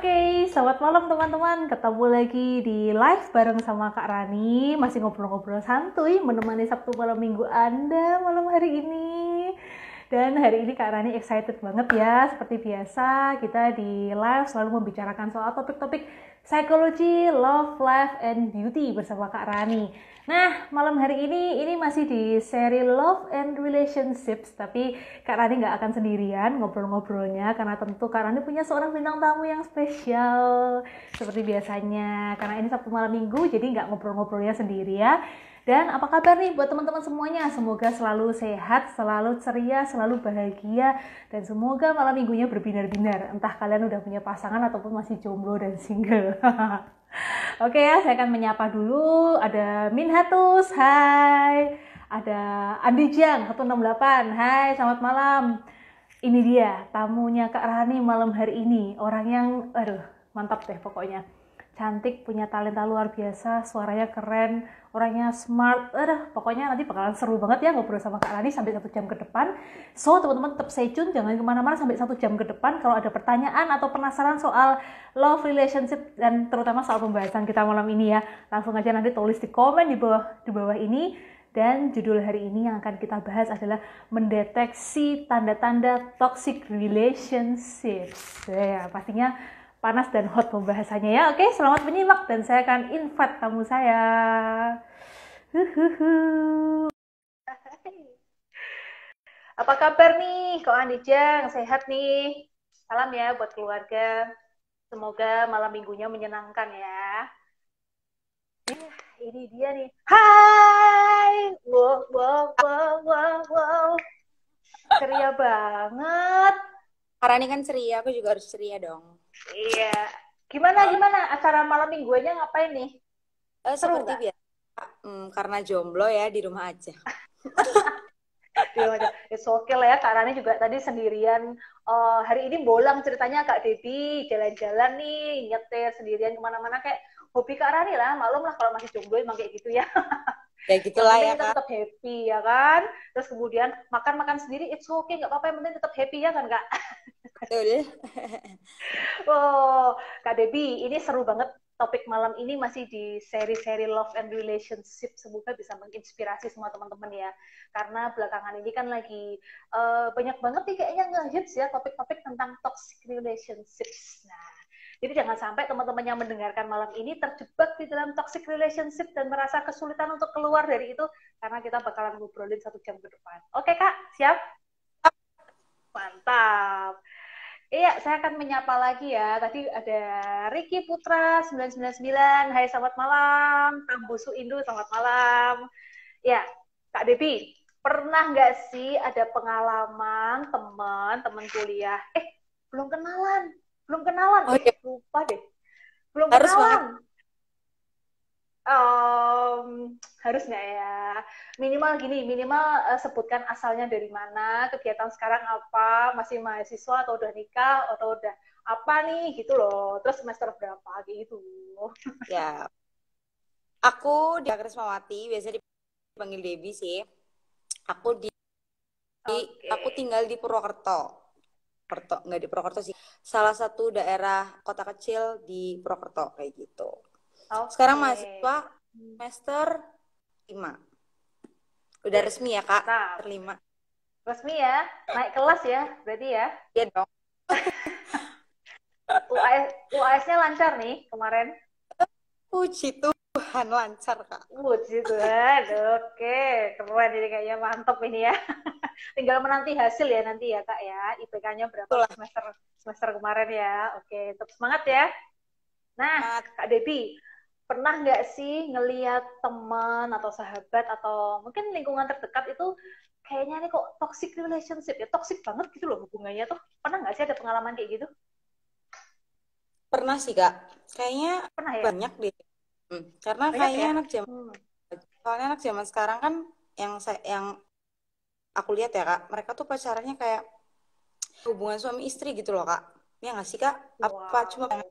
Oke, selamat malam teman-teman. Ketemu lagi di live bareng sama Kak Rani. Masih ngobrol-ngobrol santuy menemani Sabtu malam minggu Anda malam hari ini. Dan hari ini Kak Rani excited banget ya. Seperti biasa, kita di live selalu membicarakan soal topik-topik psikologi, love, life, and beauty bersama Kak Rani. Nah, malam hari ini masih di seri Love and Relationships, tapi Kak Rani nggak akan sendirian ngobrol-ngobrolnya, karena tentu Kak Rani punya seorang bintang tamu yang spesial, seperti biasanya. Karena ini Sabtu malam minggu, jadi nggak ngobrol-ngobrolnya sendiri ya. Dan apa kabar nih buat teman-teman semuanya? Semoga selalu sehat, selalu ceria, selalu bahagia, dan semoga malam minggunya berbinar-binar. Entah kalian udah punya pasangan ataupun masih jomblo dan single. Oke ya, saya akan menyapa dulu. Ada Minhatus, hai. Ada Andi Jiang, 168, hai, selamat malam. Ini dia, tamunya Kak Rani malam hari ini. Orang yang, aduh, mantap deh pokoknya. Cantik, punya talenta luar biasa, suaranya keren, orangnya smart. Pokoknya nanti bakalan seru banget ya ngobrol sama Kak Rani sampai 1 jam ke depan. So, teman-teman tetap stay tune, jangan kemana-mana sampai 1 jam ke depan. Kalau ada pertanyaan atau penasaran soal love, relationship, dan terutama soal pembahasan kita malam ini ya, langsung aja nanti tulis di komen di bawah ini. Dan judul hari ini yang akan kita bahas adalah mendeteksi tanda-tanda toxic relationships. Ya, pastinya panas dan hot pembahasannya ya. Oke, selamat menyimak dan saya akan invite tamu saya. Apa kabar nih, Kak Andi Jang? Sehat nih? Salam ya buat keluarga. Semoga malam minggunya menyenangkan ya. Ini dia nih. Hai! Wow, wow, wow, wow, wow. Ceria banget. Karena ini kan ceria, aku juga harus ceria dong. Iya. Gimana acara malam mingguannya ngapain nih? Seru Seperti nggak? biasa, karena jomblo ya di rumah aja. It's okay lah ya, Kak Rani juga tadi sendirian. Hari ini bolang ceritanya Kak Debi, jalan-jalan nih, nyetir sendirian kemana-mana kayak hobi Kak Rani lah. Maklum lah kalau masih jomblo emang kayak gitu ya. Ya Yang gitulah penting ya kita Kak. tetap happy ya kan. Terus kemudian makan-makan sendiri, it's okay, nggak apa-apa, yang penting tetap happy ya kan Kak. Betul. Oh, Kak Debi, ini seru banget. Topik malam ini masih di seri-seri Love and Relationship. Semoga bisa menginspirasi semua teman-teman ya. Karena belakangan ini kan lagi banyak banget nih kayaknya nge-hits ya topik-topik tentang toxic relationships. Nah, jadi jangan sampai teman-teman yang mendengarkan malam ini terjebak di dalam toxic relationship dan merasa kesulitan untuk keluar dari itu. Karena kita bakalan ngobrolin 1 jam ke depan. Oke Kak, siap? Mantap. Iya, saya akan menyapa lagi ya. Tadi ada Ricky Putra 999. Hai, selamat malam. Tambusu Indu, selamat malam. Ya, Kak Debi, pernah nggak sih ada pengalaman teman kuliah? Belum kenalan. Belum kenalan. Oh iya, Lupa deh. Belum harus banget. kenalan. Harus nggak ya? Minimal gini, minimal sebutkan asalnya dari mana, kegiatan sekarang apa, masih mahasiswa atau udah nikah atau udah apa nih gitu loh. Terus semester berapa gitu. Ya, aku di Krismawati, biasa dipanggil Debi sih. Aku di Oke. aku tinggal di Purwokerto. Nggak di Purwokerto sih. Salah satu daerah kota kecil di Purwokerto kayak gitu. Sekarang Oke. mahasiswa semester 5. Udah Wih, resmi ya Kak, mantap. terlima. Resmi ya, naik kelas ya, berarti ya. Iya dong. UAS-nya lancar nih kemarin. Puji Tuhan lancar Kak. Puji Tuhan, oke, keren ini kayaknya mantap ini ya. Tinggal menanti hasil ya nanti ya Kak ya, IPK-nya berapa Itulah. semester semester kemarin ya. Oke, tetap semangat ya. Nah, Semangat. Kak Debi, pernah nggak sih ngelihat teman atau sahabat atau mungkin lingkungan terdekat itu kayaknya nih kok toxic relationship ya, toxic banget gitu loh hubungannya tuh. Pernah nggak sih ada pengalaman kayak gitu? Pernah sih Kak. Kayaknya Pernah ya? banyak deh. Karena Banyak kayaknya ya? anak zaman Hmm. soalnya anak zaman sekarang kan yang aku lihat ya Kak, mereka tuh pacarannya kayak hubungan suami istri gitu loh Kak. Ya nggak sih Kak? Apa cuma Wow,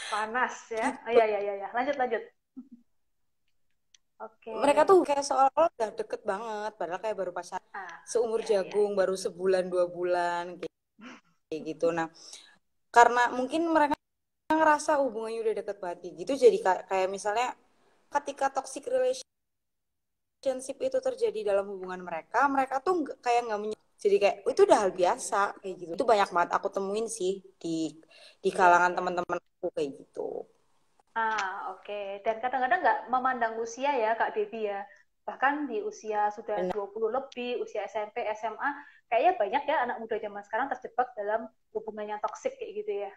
panas ya. Oh, gitu. iya, iya, iya, iya. Lanjut, lanjut. Mereka Oke. tuh kayak seolah-olah udah deket banget, padahal kayak baru pacaran Ah, seumur iya, iya, jagung, iya. baru sebulan 2 bulan kayak gitu. Nah, karena mungkin mereka ngerasa hubungannya udah deket banget gitu, jadi kayak misalnya ketika toxic relationship itu terjadi dalam hubungan mereka, mereka tuh kayak nggak jadi kayak itu udah hal biasa kayak gitu. Itu banyak banget aku temuin sih di Iya, kalangan iya. teman-teman aku kayak gitu. Oke. Dan kadang-kadang nggak memandang usia ya, Kak Devi ya. Bahkan di usia sudah Benar. 20 lebih, usia SMP, SMA, kayaknya banyak ya anak muda zaman sekarang terjebak dalam hubungan yang toksik kayak gitu ya.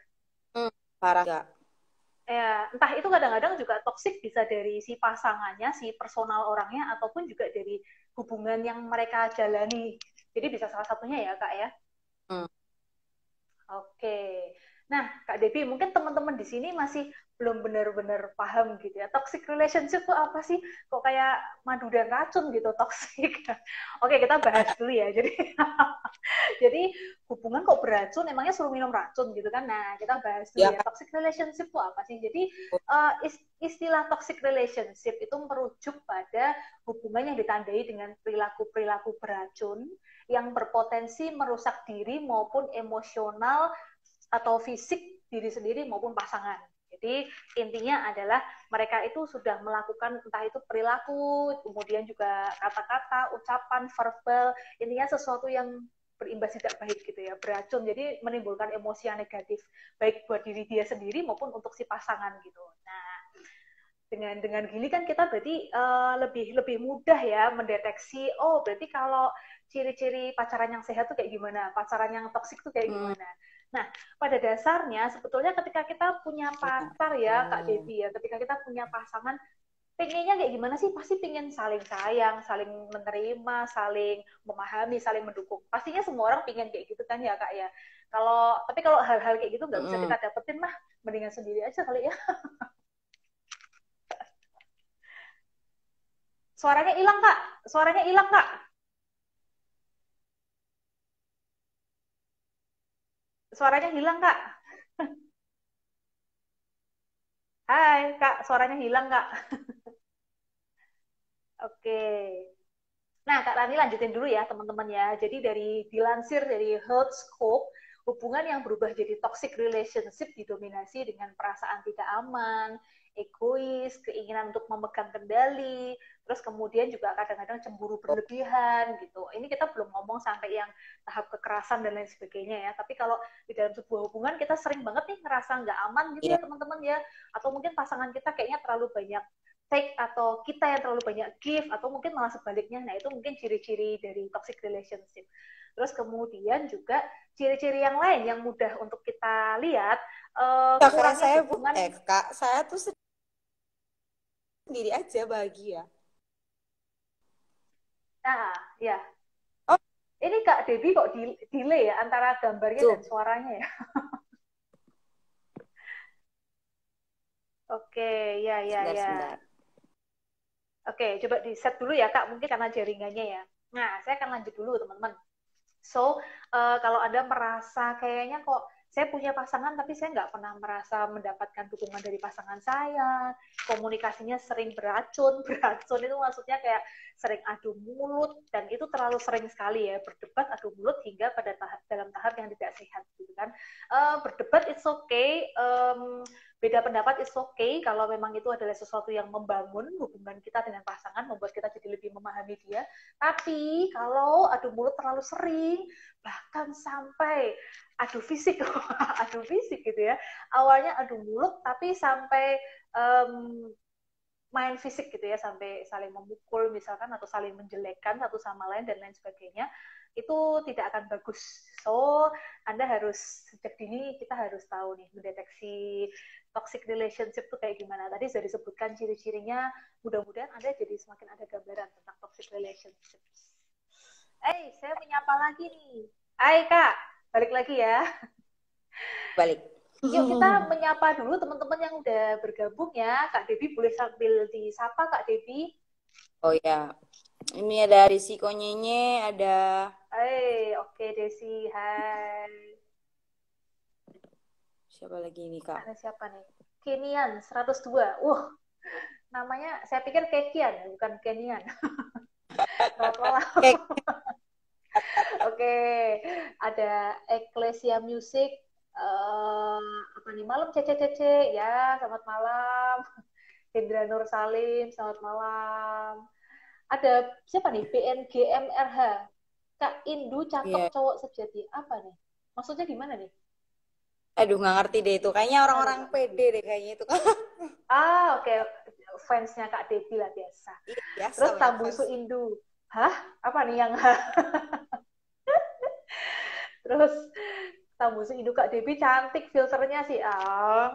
Parah gak? Ya, entah itu kadang-kadang juga toksik bisa dari si pasangannya, si personal orangnya, ataupun juga dari hubungan yang mereka jalani. Jadi bisa salah satunya ya, Kak ya. Hmm. Oke. Nah, Kak Devi, mungkin teman-teman di sini masih belum benar-benar paham gitu ya. Toxic relationship itu apa sih? Kok kayak madu dan racun gitu, toxic. Oke, kita bahas dulu ya. Jadi, jadi hubungan kok beracun, emangnya suruh minum racun gitu kan? Nah, kita bahas dulu Ya ya. kan. Toxic relationship itu apa sih? Jadi, istilah toxic relationship itu merujuk pada hubungan yang ditandai dengan perilaku-perilaku beracun yang berpotensi merusak diri maupun emosional atau fisik diri sendiri maupun pasangan. Jadi intinya adalah mereka itu sudah melakukan entah itu perilaku, kemudian juga kata-kata, ucapan, verbal, intinya sesuatu yang berimbas tidak baik gitu ya, beracun. Jadi menimbulkan emosi yang negatif baik buat diri dia sendiri maupun untuk si pasangan gitu. Nah, dengan gini kan kita berarti lebih lebih mudah ya mendeteksi, oh berarti kalau ciri-ciri pacaran yang sehat tuh kayak gimana, pacaran yang toksik tuh kayak Hmm. gimana. Nah, pada dasarnya sebetulnya ketika kita punya pacar ya Kak Oh. Devi ya, ketika kita punya pasangan, pengennya kayak gimana sih? Pasti pengen saling sayang, saling menerima, saling memahami, saling mendukung. Pastinya semua orang pengen kayak gitu kan ya Kak ya. Tapi kalau hal-hal kayak gitu nggak bisa Mm-mm. kita dapetin mah, mendingan sendiri aja kali ya. Suaranya hilang Kak, suaranya hilang Kak, suaranya hilang Kak. Hai Kak, suaranya hilang Kak. Oke. Nah, Kak Rani lanjutin dulu ya, teman-teman ya. Jadi dilansir dari Heartscope, hubungan yang berubah jadi toxic relationship didominasi dengan perasaan tidak aman, egois, keinginan untuk memegang kendali, terus kemudian juga kadang-kadang cemburu berlebihan gitu. Ini kita belum ngomong sampai yang tahap kekerasan dan lain sebagainya ya. Tapi kalau di dalam sebuah hubungan kita sering banget nih ngerasa nggak aman gitu Iya. ya teman-teman ya. Atau mungkin pasangan kita kayaknya terlalu banyak take atau kita yang terlalu banyak give atau mungkin malah sebaliknya. Nah, itu mungkin ciri-ciri dari toxic relationship. Terus kemudian juga ciri-ciri yang lain yang mudah untuk kita lihat, Ya, kayak kurangnya saya dukungan. kak, saya tuh sendiri aja bahagia. Nah, ya. Oh, Ini Kak Debbie kok delay ya antara gambarnya dan tuh. suaranya ya. Oke, ya, ya, Sebentar, ya. sebentar. Oke, coba di set dulu ya Kak, mungkin karena jaringannya ya. Nah, saya akan lanjut dulu teman-teman. So, kalau Anda merasa kayaknya kok saya punya pasangan tapi saya nggak pernah merasa mendapatkan dukungan dari pasangan saya, komunikasinya sering beracun, beracun itu maksudnya kayak sering adu mulut dan itu terlalu sering sekali ya berdebat adu mulut hingga pada dalam tahap yang tidak sehat gitu kan. Berdebat it's okay, beda pendapat it's okay kalau memang itu adalah sesuatu yang membangun hubungan kita dengan pasangan, membuat kita jadi lebih memahami dia. Tapi kalau adu mulut terlalu sering, bahkan sampai adu fisik, adu fisik gitu ya. Awalnya adu mulut, tapi sampai main fisik gitu ya, sampai saling memukul misalkan atau saling menjelekkan satu sama lain dan lain sebagainya, itu tidak akan bagus. So, Anda harus sejak dini kita harus tahu nih mendeteksi toxic relationship itu kayak gimana. Tadi sudah disebutkan ciri-cirinya, mudah-mudahan Anda jadi semakin ada gambaran tentang toxic relationship. Saya menyapa lagi nih. Hai Kak, balik lagi ya. Balik. Yuk kita menyapa dulu teman-teman yang udah bergabung ya. Kak Debbie boleh sambil disapa Kak Debbie. Oh ya, ini ada risiko nyenye, ada Oke Desi, hai. siapa lagi ini kak? Ada siapa nih? Kenian 102. Namanya saya pikir Kekian, bukan Kenian. Kayak Oke, ada Ecclesia Music. apa nih, malam Cece, ya selamat malam. Hendra Nur Salim, selamat malam. Ada siapa nih? BNGMRH. Kak Indu cakep Iya. cowok sejati. Apa nih? Maksudnya gimana nih? Aduh, nggak ngerti deh itu. Kayaknya Aduh, orang-orang nggak ngerti. pede deh kayaknya itu. Oke. Fansnya Kak Devi lah biasa. Iya, biasa Terus banyak Tambusu fans. Indu. Hah? Apa nih yang hah? Terus Tambusu Indu Kak Devi cantik filternya sih.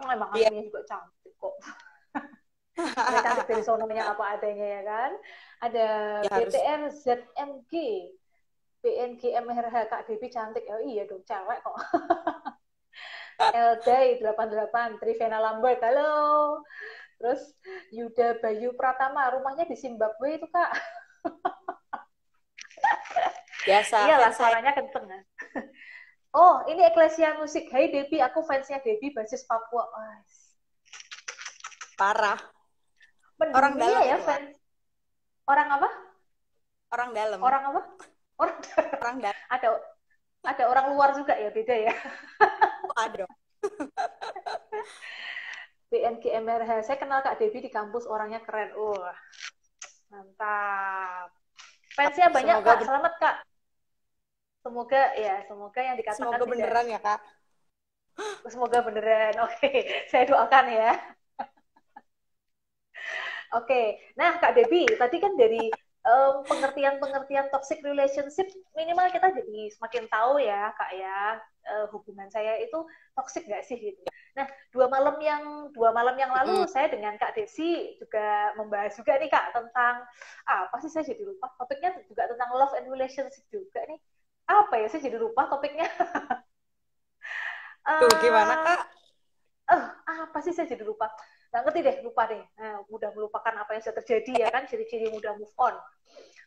Emang Iya. aslinya juga cantik kok. Nggak cantik dari sononya apa adanya ya kan. Ada Ya harus. BTR ZMG. BNGMRH Kak Devi cantik. Oh iya dong, cewek kok. Elday 88, Trivena Lambert, halo. Terus Yuda Bayu Pratama, rumahnya di Zimbabwe itu Kak. Biasa Iyalah fans saya suaranya kenceng kan. Oh, ini Eklesia Musik. Hai Devi, aku fansnya Devi, basis Papua. Oh, parah. Orang mendunia dalam ya itu, Kak. fans. Orang apa? Orang dalam. Orang apa? Orang Orang dalam. ada ada orang luar juga ya, beda ya. Oh, ada dong. BNGMRH. Saya kenal Kak Devi di kampus, orangnya keren. Mantap. Fansnya banyak Semoga Kak, selamat Kak. Semoga yang dikatakan semoga tidak, beneran ya, Kak. semoga beneran. Oke, saya doakan ya. Oke, nah Kak Devi, tadi kan dari pengertian-pengertian toxic relationship, minimal kita jadi semakin tahu ya Kak ya, hubungan saya itu toxic nggak sih gitu. Nah, dua malam yang lalu Mm-mm. saya dengan Kak Desi juga membahas juga nih Kak tentang apa sih, saya jadi lupa topiknya, juga tentang love and relationship juga nih. Apa ya, saya jadi lupa topiknya. Tuh, gimana, uh, Kak? apa sih, saya jadi lupa, nggak ngerti deh, lupa deh. Nah, mudah melupakan apa yang sudah terjadi ya kan, ciri-ciri mudah move on.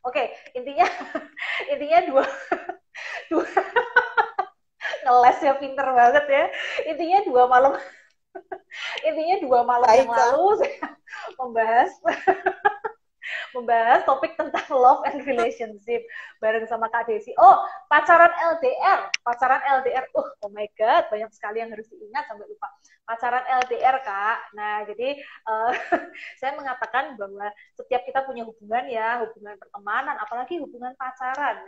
Oke, intinya intinya dua ngeles ya, pinter banget ya. intinya dua malam Intinya 2 malam yang Baik, Kak. lalu saya membahas membahas topik tentang love and relationship bareng sama Kak Desi. Oh, pacaran LDR. Pacaran LDR. Oh my God, banyak sekali yang harus diingat sampai lupa. Pacaran LDR, Kak. Nah, jadi saya mengatakan bahwa setiap kita punya hubungan ya, hubungan pertemanan, apalagi hubungan pacaran.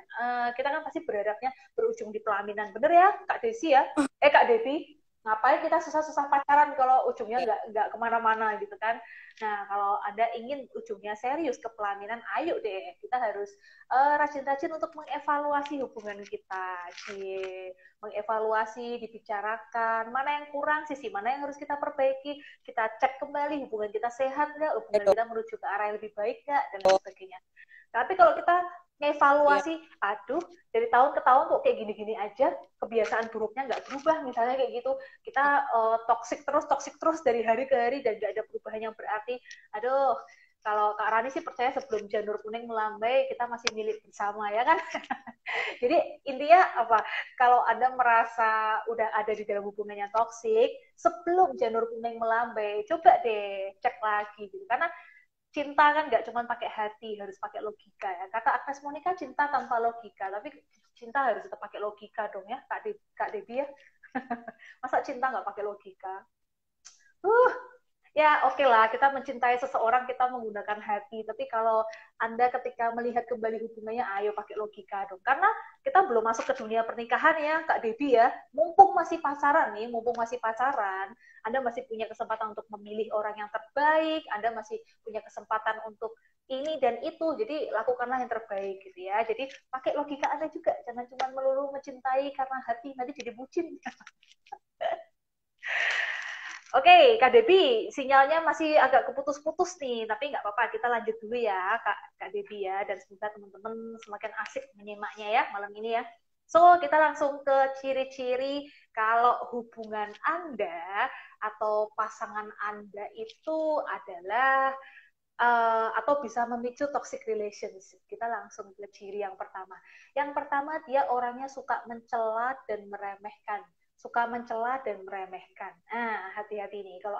Kita kan pasti berharapnya berujung di pelaminan. Bener ya, Kak Desi ya? Kak Devi, ngapain kita susah-susah pacaran kalau ujungnya Ya. nggak kemana-mana gitu kan. Nah, kalau Anda ingin ujungnya serius ke pelaminan, ayo deh, kita harus rajin-rajin untuk mengevaluasi hubungan kita. Mengevaluasi, dibicarakan, mana yang kurang, sisi mana yang harus kita perbaiki, kita cek kembali hubungan kita sehat nggak, hubungan Betul. kita menuju ke arah yang lebih baik nggak, dan lain sebagainya. Tapi kalau kita Iya. ngevaluasi, aduh, dari tahun ke tahun kok kayak gini-gini aja, kebiasaan buruknya nggak berubah, misalnya kayak gitu, kita toksik terus dari hari ke hari dan nggak ada perubahan yang berarti. Aduh, kalau Kak Rani sih percaya sebelum janur kuning melambai kita masih milik bersama ya kan. Jadi intinya apa, kalau Anda merasa udah ada di dalam hubungan yang toksik, sebelum janur kuning melambai, coba deh cek lagi gitu. Karena cinta kan nggak cuma pakai hati, harus pakai logika ya. Kata Agnes Monica, cinta tanpa logika, tapi cinta harus tetap pakai logika dong ya, Kak Debbie ya. Masa cinta nggak pakai logika? Uh, Ya oke lah, kita mencintai seseorang, kita menggunakan hati. Tapi kalau Anda ketika melihat kembali hubungannya, ayo pakai logika dong. Karena kita belum masuk ke dunia pernikahan ya, Kak Debbie ya. Mumpung masih pacaran, Anda masih punya kesempatan untuk memilih orang yang terbaik, Anda masih punya kesempatan untuk ini dan itu. Jadi lakukanlah yang terbaik gitu ya. Jadi pakai logika Anda juga, jangan cuma melulu mencintai karena hati, nanti jadi bucin. Oke, Kak Debi, sinyalnya masih agak keputus-putus nih, tapi nggak apa-apa, kita lanjut dulu ya, Kak Debi ya, dan semoga teman-teman semakin asik menyimaknya ya malam ini ya. So, kita langsung ke ciri-ciri kalau hubungan Anda atau pasangan Anda itu adalah atau bisa memicu toxic relationship. Kita langsung ke ciri yang pertama. Yang pertama, dia orangnya suka mencela dan meremehkan. Suka mencela dan meremehkan. Hati-hati nih, kalau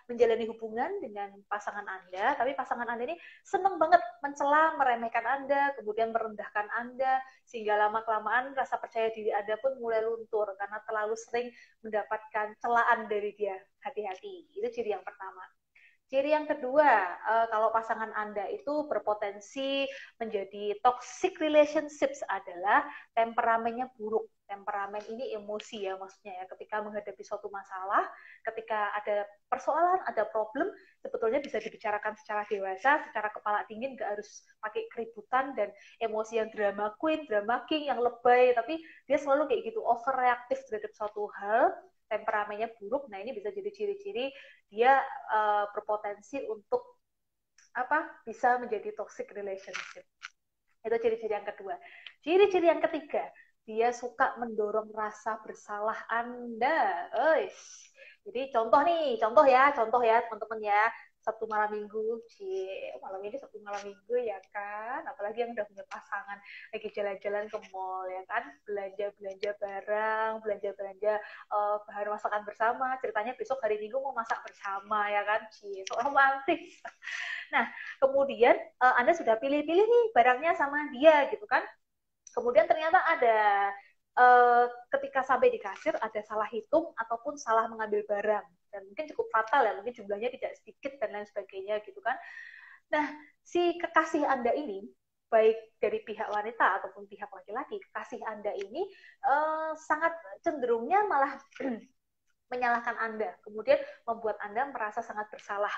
menjalani hubungan dengan pasangan Anda, tapi pasangan Anda ini senang banget mencela, meremehkan Anda, kemudian merendahkan Anda, sehingga lama-kelamaan rasa percaya diri Anda pun mulai luntur karena terlalu sering mendapatkan celaan dari dia. Hati-hati, itu ciri yang pertama. Ciri yang kedua, kalau pasangan Anda itu berpotensi menjadi toxic relationships adalah temperamennya buruk. Temperamen ini emosi ya maksudnya ya. Ketika menghadapi suatu masalah, ketika ada persoalan, ada problem, sebetulnya bisa dibicarakan secara dewasa, secara kepala dingin, nggak harus pakai keributan dan emosi yang drama queen, drama king, yang lebay. Tapi dia selalu kayak gitu, overreaktif terhadap suatu hal, temperamennya buruk. Nah ini bisa jadi ciri-ciri dia berpotensi untuk bisa menjadi toxic relationship. Itu ciri-ciri yang kedua. Ciri-ciri yang ketiga, dia suka mendorong rasa bersalah Anda. Jadi contoh ya teman-teman ya. Sabtu malam minggu, malam ini Sabtu malam minggu ya kan, apalagi yang udah punya pasangan, lagi jalan-jalan ke mall ya kan, belanja barang, belanja bahan masakan bersama, ceritanya besok hari Minggu mau masak bersama ya kan, so romantis. Nah kemudian Anda sudah pilih-pilih nih barangnya sama dia gitu kan, kemudian ternyata ada ketika sampai di kasir ada salah hitung ataupun salah mengambil barang, dan mungkin cukup fatal ya, mungkin jumlahnya tidak sedikit dan lain sebagainya gitu kan. Nah si kekasih Anda ini, baik dari pihak wanita ataupun pihak laki-laki, kekasih Anda ini sangat cenderungnya malah menyalahkan Anda, kemudian membuat Anda merasa sangat bersalah.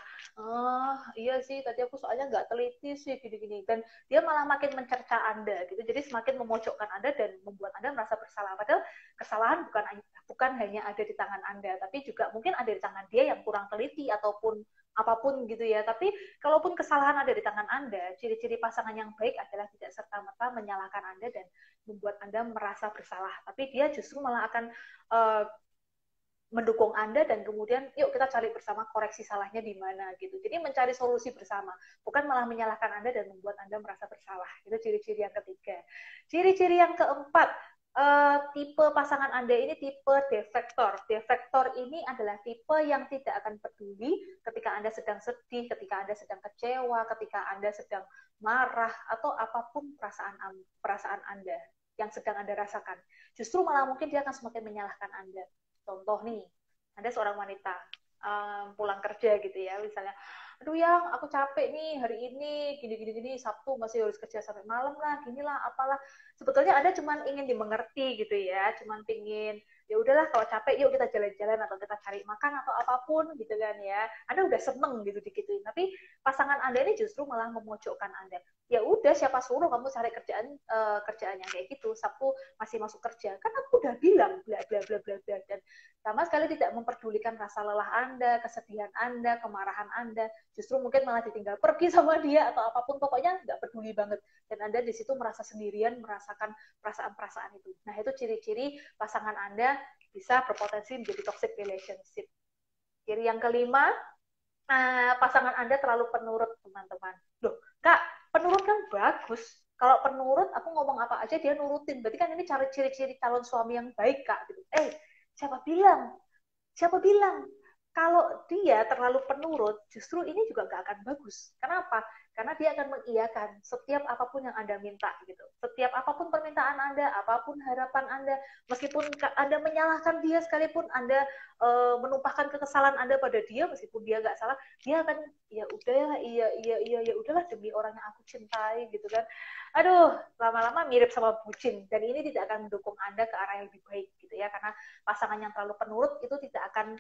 Iya sih, tadi aku soalnya nggak teliti sih, gini-gini. Dan dia malah makin mencerca Anda, gitu. Jadi semakin memojokkan Anda dan membuat Anda merasa bersalah. Padahal kesalahan bukan hanya ada di tangan Anda, tapi juga mungkin ada di tangan dia yang kurang teliti ataupun apapun gitu ya. Tapi kalaupun kesalahan ada di tangan Anda, ciri-ciri pasangan yang baik adalah tidak serta-merta menyalahkan Anda dan membuat Anda merasa bersalah. Tapi dia justru malah akan mendukung Anda dan kemudian yuk kita cari bersama koreksi salahnya di mana gitu. Jadi mencari solusi bersama, bukan malah menyalahkan Anda dan membuat Anda merasa bersalah. Itu ciri-ciri yang ketiga. Ciri-ciri yang keempat, tipe pasangan Anda ini tipe defektor. Defektor ini adalah tipe yang tidak akan peduli ketika Anda sedang sedih, ketika Anda sedang kecewa, ketika Anda sedang marah, atau apapun perasaan Anda yang sedang Anda rasakan. Justru malah mungkin dia akan semakin menyalahkan Anda. Contoh nih, ada seorang wanita pulang kerja gitu ya, misalnya, aduh yang aku capek nih hari ini, gini, Sabtu masih harus kerja sampai malam lah, ginilah, apalah. Sebetulnya Anda cuma ingin dimengerti gitu ya, cuma pingin, ya udahlah kalau capek yuk kita jalan-jalan atau kita cari makan atau apapun gitu kan ya. Anda udah seneng gitu digituin, tapi pasangan Anda ini justru malah memojokkan Anda. Ya udah, siapa suruh kamu cari kerjaan yang kayak gitu, Sabtu masih masuk kerja, kan aku udah bilang bla bla bla bla bla, dan sama sekali tidak memperdulikan rasa lelah Anda, kesedihan Anda, kemarahan Anda, justru mungkin malah ditinggal pergi sama dia atau apapun, pokoknya nggak peduli banget, dan Anda di situ merasa sendirian, merasakan perasaan-perasaan itu. Nah itu ciri-ciri pasangan Anda bisa berpotensi menjadi toxic relationship. Ciri yang kelima, pasangan Anda terlalu penurut, teman-teman. Loh, Kak, penurut kan bagus. Kalau penurut, aku ngomong apa aja dia nurutin. Berarti kan ini ciri-ciri calon suami yang baik, Kak. Siapa bilang? Kalau dia terlalu penurut, justru ini juga nggak akan bagus. Kenapa? Karena dia akan mengiyakan setiap apapun yang Anda minta gitu. Setiap apapun permintaan Anda, apapun harapan Anda, meskipun Anda menyalahkan dia sekalipun, Anda menumpahkan kekesalan Anda pada dia, meskipun dia nggak salah, dia akan ya udahlah, iya udahlah demi orang yang aku cintai gitu kan. Aduh, lama-lama mirip sama bucin, dan ini tidak akan mendukung Anda ke arah yang lebih baik gitu ya, karena pasangan yang terlalu penurut itu tidak akan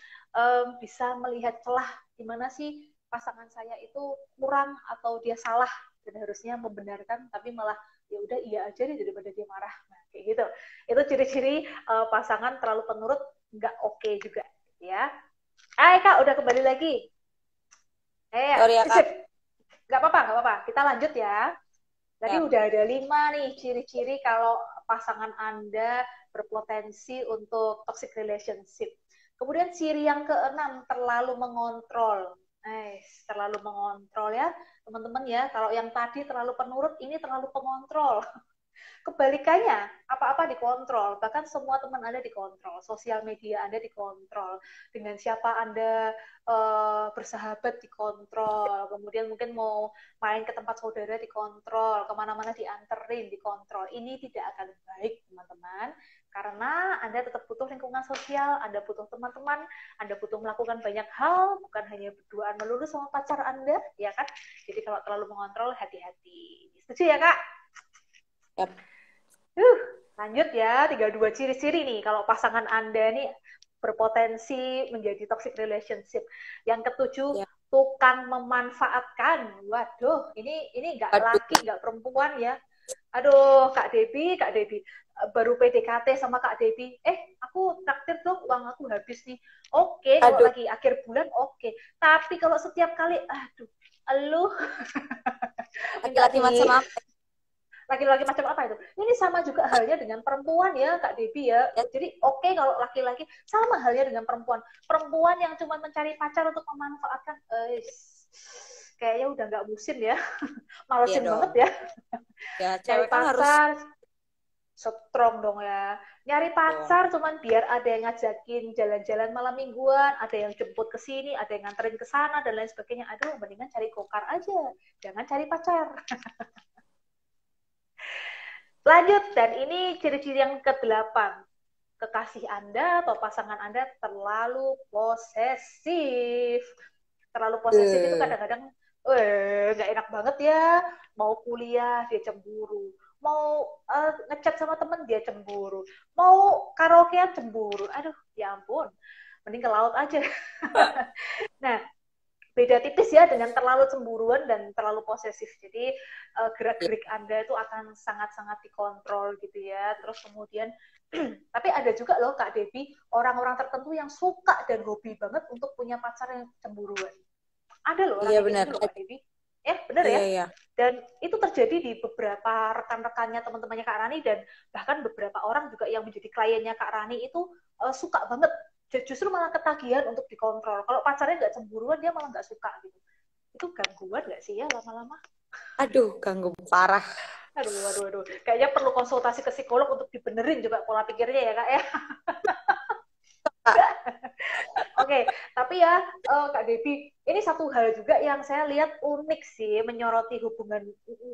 bisa melihat celah di mana sih pasangan saya itu kurang atau dia salah dan harusnya membenarkan, tapi malah ya udah iya aja deh daripada dia marah. Nah, kayak gitu. Itu ciri-ciri pasangan terlalu penurut, nggak oke juga ya. Kak, udah kembali lagi. Sorry ya, Kak. Nggak apa-apa. Kita lanjut ya. Tadi udah ada 5 nih ciri-ciri kalau pasangan Anda berpotensi untuk toxic relationship. Kemudian ciri yang keenam, terlalu mengontrol. Terlalu mengontrol ya, teman-teman ya. Kalau yang tadi terlalu penurut, ini terlalu pengontrol. Kebalikannya, apa-apa dikontrol, bahkan semua teman Anda dikontrol, sosial media Anda dikontrol, dengan siapa Anda bersahabat dikontrol, kemudian mungkin mau main ke tempat saudara dikontrol, kemana-mana dianterin dikontrol. Ini tidak akan baik, teman-teman, karena Anda tetap butuh lingkungan sosial, Anda butuh teman-teman, Anda butuh melakukan banyak hal, bukan hanya berduaan melulu sama pacar Anda, ya kan? Jadi kalau terlalu mengontrol, hati-hati. Setuju ya, Kak? Yap. Lanjut ya, 32 ciri-ciri nih kalau pasangan Anda nih berpotensi menjadi toxic relationship. Yang ketujuh, Ya. tukang memanfaatkan. Waduh, ini nggak Aduh, laki, nggak perempuan ya. Aduh, Kak Debbie, baru PDKT sama Kak Debbie. Aku traktir dong, uang aku habis nih. Oke, kalau aduh, lagi akhir bulan oke. Tapi kalau setiap kali, aduh, lu minta laki-laki macam di apa laki-laki macam apa itu? Ini sama juga halnya dengan perempuan ya, Kak Debbie ya. ya? Jadi oke kalau laki-laki, sama halnya dengan perempuan. Perempuan yang cuma mencari pacar untuk memanfaatkan, kayaknya udah nggak musim ya. Iya Malesin banget dong. ya. Ya, Nyari cewek kan harus pacar, strong dong ya. Nyari dong. pacar cuman biar ada yang ngajakin jalan-jalan malam mingguan, ada yang jemput ke sini, ada yang nganterin ke sana, dan lain sebagainya. Aduh, mendingan cari kokar aja. Jangan cari pacar. Lanjut, dan ini ciri-ciri yang ke-8. Kekasih Anda atau pasangan Anda terlalu posesif. Terlalu posesif itu Eh, kadang-kadang, nggak enak banget ya. Mau kuliah, dia cemburu. Mau ngechat sama temen, dia cemburu. Mau karaokean, cemburu. Aduh, ya ampun. Mending ke laut aja. Nah, beda tipis ya dengan terlalu cemburuan dan terlalu posesif. Jadi ya, gerak-gerik Anda itu akan sangat-sangat dikontrol gitu ya. Terus kemudian tapi ada juga loh Kak Debbie, orang-orang tertentu yang suka dan hobi banget untuk punya pacar yang cemburuan. Ada loh orang iya yang kayak benar. gitu loh Kak Debbie. Bener Iya, ya? iya. Dan itu terjadi di beberapa rekan-rekannya teman-temannya Kak Rani, dan bahkan beberapa orang juga yang menjadi kliennya Kak Rani itu suka banget, justru malah ketagihan untuk dikontrol. Kalau pacarnya nggak cemburuan, dia malah nggak suka gitu. Itu gangguan nggak sih ya lama-lama? Aduh, ganggu parah. Aduh. Kayaknya perlu konsultasi ke psikolog untuk dibenerin juga pola pikirnya ya Kak ya. Kak. Oke, tapi ya Kak Debbie, ini satu hal juga yang saya lihat unik sih, menyoroti hubungan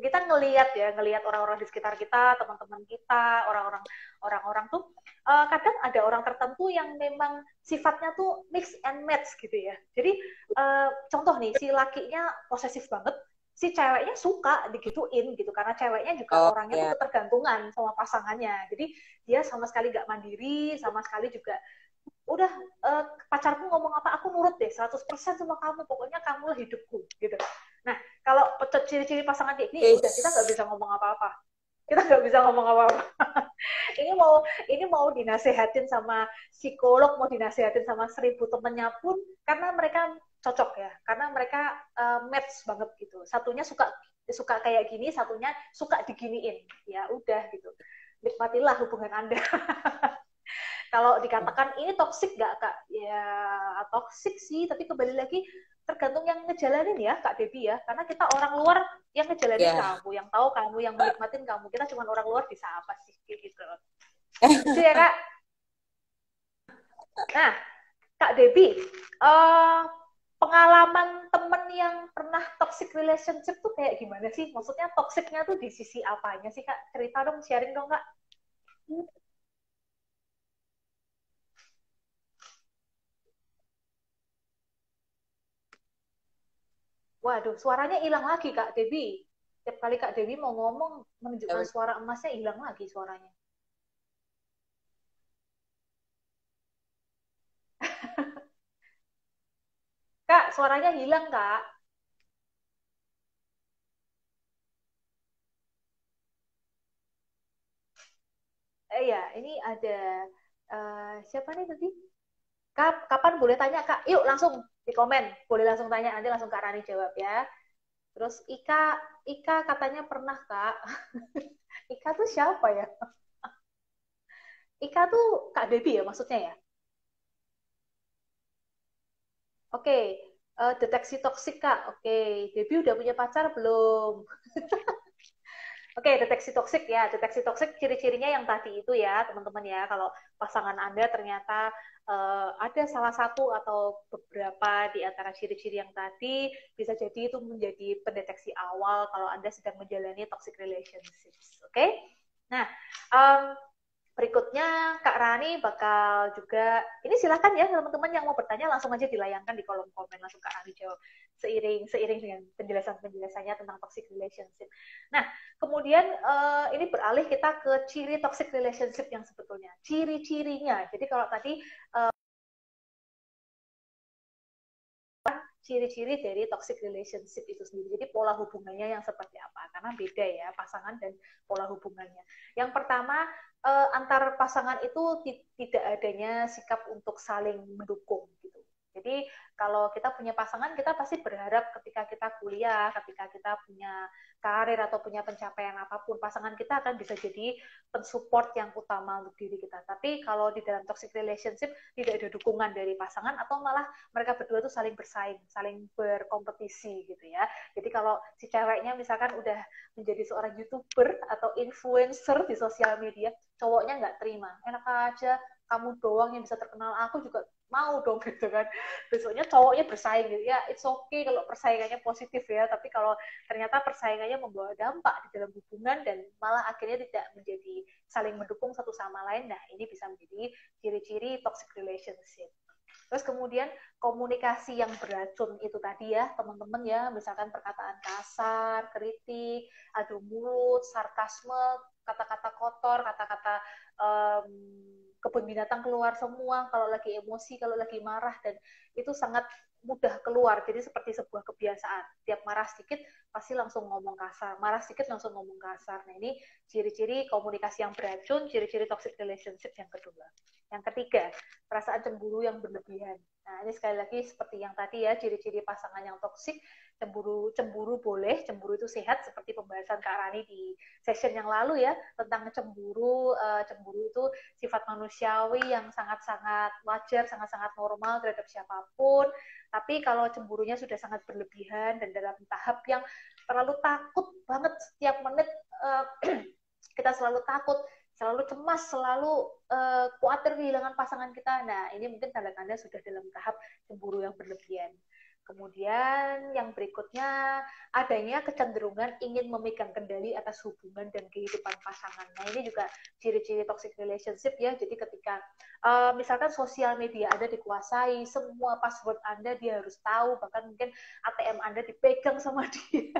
kita, ngelihat orang-orang di sekitar kita, teman-teman kita, orang-orang tuh kadang ada orang tertentu yang memang sifatnya tuh mix and match gitu ya. Jadi contoh nih, si lakinya posesif banget, si ceweknya suka digituin gitu, karena ceweknya juga Oh, orangnya tuh ya. ketergantungan sama pasangannya. Jadi dia sama sekali gak mandiri, sama sekali juga udah pacarku ngomong apa aku nurut deh 100% sama kamu, pokoknya kamulah hidupku gitu. Nah, kalau ciri-ciri pasangan kayak gini, ya udah, kita nggak Guys. bisa ngomong apa-apa, kita nggak bisa ngomong apa-apa. Ini mau dinasehatin sama psikolog, mau dinasehatin sama 1000 temennya pun, karena mereka cocok ya, karena mereka match banget gitu. Satunya suka suka kayak gini, satunya suka diginiin, ya udah gitu, nikmatilah hubungan Anda. Kalau dikatakan ini toksik nggak Kak? Ya toksik sih, tapi kembali lagi tergantung yang ngejalanin ya Kak Debbie ya. Karena kita orang luar yang ngejalanin Ya. kamu, yang tahu kamu, yang menikmatin kamu. Kita cuma orang luar, bisa apa sih gitu. Setuju ya Kak? Nah, Kak Debbie, uh, pengalaman temen yang pernah toxic relationship tuh kayak gimana sih? Maksudnya toksiknya tuh di sisi apanya sih Kak? Cerita dong, sharing dong Kak. Waduh, suaranya hilang lagi Kak Debbie. Setiap kali Kak Debbie mau ngomong, menunjukkan suara emasnya, hilang lagi suaranya. Kak, suaranya hilang Kak. Ya, ini ada siapa nih tadi? Kapan boleh tanya Kak? Yuk langsung di komen, boleh langsung tanya, nanti langsung Kak Rani jawab ya. Terus Ika katanya pernah Kak. Ika tuh siapa ya? Ika tuh Kak Debbie ya maksudnya ya? Oke, deteksi toksik Kak. Oke, Debbie udah punya pacar belum? Oke, deteksi toksik ya. Deteksi toksik ciri-cirinya yang tadi itu ya, teman-teman ya. Kalau pasangan Anda ternyata ada salah satu atau beberapa di antara ciri-ciri yang tadi, bisa jadi itu menjadi pendeteksi awal kalau Anda sedang menjalani toxic relationships. Oke? Nah, um, berikutnya Kak Rani bakal juga, ini silakan ya teman-teman yang mau bertanya langsung aja dilayangkan di kolom komen, langsung Kak Rani jawab seiring dengan penjelasannya tentang toxic relationship. Nah, kemudian ini beralih kita ke ciri toxic relationship yang sebetulnya, ciri-cirinya. Jadi kalau tadi ciri-ciri dari toxic relationship itu sendiri. Jadi pola hubungannya yang seperti apa? Karena beda ya pasangan dan pola hubungannya. Yang pertama, antar pasangan itu tidak adanya sikap untuk saling mendukung gitu. Jadi kalau kita punya pasangan, kita pasti berharap ketika kita kuliah, ketika kita punya karir atau punya pencapaian apapun, pasangan kita akan bisa jadi pensupport yang utama untuk diri kita. Tapi kalau di dalam toxic relationship tidak ada dukungan dari pasangan atau malah mereka berdua tuh saling bersaing, saling berkompetisi gitu ya. Jadi kalau si ceweknya misalkan udah menjadi seorang YouTuber atau influencer di sosial media, cowoknya nggak terima. Enak aja, kamu doang yang bisa terkenal, aku juga mau dong gitu kan. Besoknya cowoknya bersaing gitu ya, it's okay kalau persaingannya positif ya, tapi kalau ternyata persaingannya membawa dampak di dalam hubungan dan malah akhirnya tidak menjadi saling mendukung satu sama lain, nah ini bisa menjadi ciri-ciri toxic relationship. Terus kemudian komunikasi yang beracun itu tadi ya teman-teman ya, misalkan perkataan kasar, kritik, adu mulut, sarkasme, kata-kata kotor, kata-kata um, kebun binatang keluar semua kalau lagi emosi, kalau lagi marah, dan itu sangat mudah keluar. Jadi seperti sebuah kebiasaan. Tiap marah sedikit pasti langsung ngomong kasar, marah sedikit langsung ngomong kasar. Nah ini ciri-ciri komunikasi yang beracun, ciri-ciri toxic relationship yang kedua. Yang ketiga, perasaan cemburu yang berlebihan. Nah, ini sekali lagi seperti yang tadi ya, ciri-ciri pasangan yang toksik, cemburu boleh, cemburu itu sehat, seperti pembahasan Kak Rani di session yang lalu ya, tentang cemburu. Cemburu itu sifat manusiawi yang sangat-sangat wajar, sangat-sangat normal terhadap siapapun. Tapi kalau cemburunya sudah sangat berlebihan dan dalam tahap yang terlalu takut banget setiap menit, kita selalu takut, selalu cemas, selalu khawatir kehilangan pasangan kita. Nah, ini mungkin tanda-tanda sudah dalam tahap cemburu yang berlebihan. Kemudian yang berikutnya, adanya kecenderungan ingin memegang kendali atas hubungan dan kehidupan pasangan. Nah, ini juga ciri-ciri toxic relationship ya. Jadi ketika misalkan sosial media Anda dikuasai, semua password Anda dia harus tahu, bahkan mungkin ATM Anda dipegang sama dia.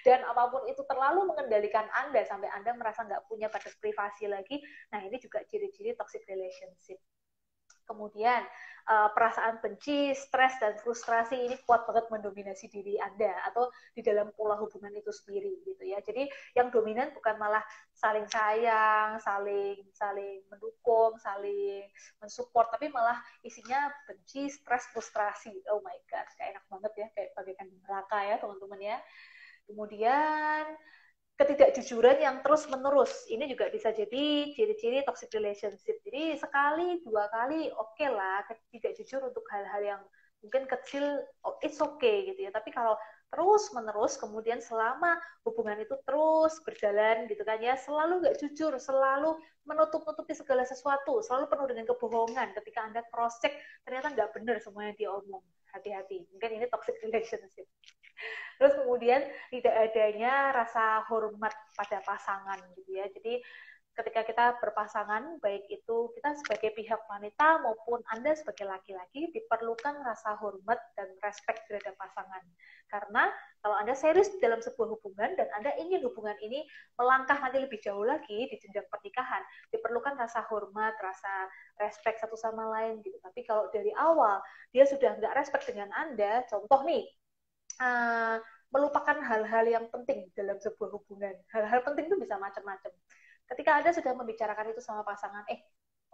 Dan apapun itu terlalu mengendalikan Anda sampai Anda merasa nggak punya batas privasi lagi. Nah, ini juga ciri-ciri toxic relationship. Kemudian perasaan benci, stres, dan frustrasi ini kuat banget mendominasi diri Anda atau di dalam pola hubungan itu sendiri gitu ya. Jadi yang dominan bukan malah saling sayang, saling mendukung, saling mensupport, tapi malah isinya benci, stres, frustrasi. Oh my god, kayak enak banget ya, kayak bagaikan neraka ya teman-teman ya. Kemudian ketidakjujuran yang terus-menerus. Ini juga bisa jadi ciri-ciri toxic relationship. Jadi sekali, dua kali oke lah, tidak jujur untuk hal-hal yang mungkin kecil, oh, it's okay gitu ya. Tapi kalau terus-menerus, kemudian selama hubungan itu terus berjalan gitu kan ya, selalu nggak jujur, selalu menutup-nutupi segala sesuatu, selalu penuh dengan kebohongan. Ketika Anda cross-check, ternyata nggak benar semua yang dia omong. Hati-hati, mungkin ini toxic relationship. Terus kemudian tidak adanya rasa hormat pada pasangan gitu ya. Jadi ketika kita berpasangan, baik itu kita sebagai pihak wanita maupun Anda sebagai laki-laki, diperlukan rasa hormat dan respect terhadap pasangan. Karena kalau Anda serius dalam sebuah hubungan dan Anda ingin hubungan ini melangkah nanti lebih jauh lagi di jenjang pernikahan, diperlukan rasa hormat, rasa respect satu sama lain gitu. Tapi kalau dari awal dia sudah nggak respect dengan Anda, contoh nih, melupakan hal-hal yang penting dalam sebuah hubungan. Hal-hal penting itu bisa macam-macam. Ketika Anda sudah membicarakan itu sama pasangan,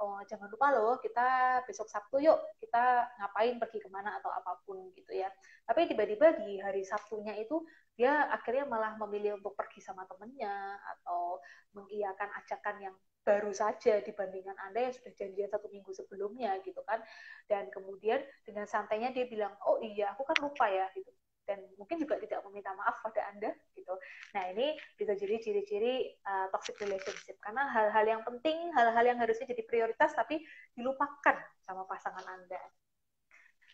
oh jangan lupa loh, kita besok Sabtu yuk, kita ngapain, pergi kemana atau apapun gitu ya. Tapi tiba-tiba di hari Sabtunya itu, dia akhirnya malah memilih untuk pergi sama temennya, atau mengiyakan ajakan yang baru saja dibandingkan Anda yang sudah janjian 1 minggu sebelumnya gitu kan. Dan kemudian dengan santainya dia bilang, oh iya aku kan lupa ya gitu. dan mungkin juga tidak meminta maaf pada Anda gitu. Nah, ini bisa jadi ciri-ciri toxic relationship karena hal-hal yang penting, hal-hal yang harusnya jadi prioritas tapi dilupakan sama pasangan Anda.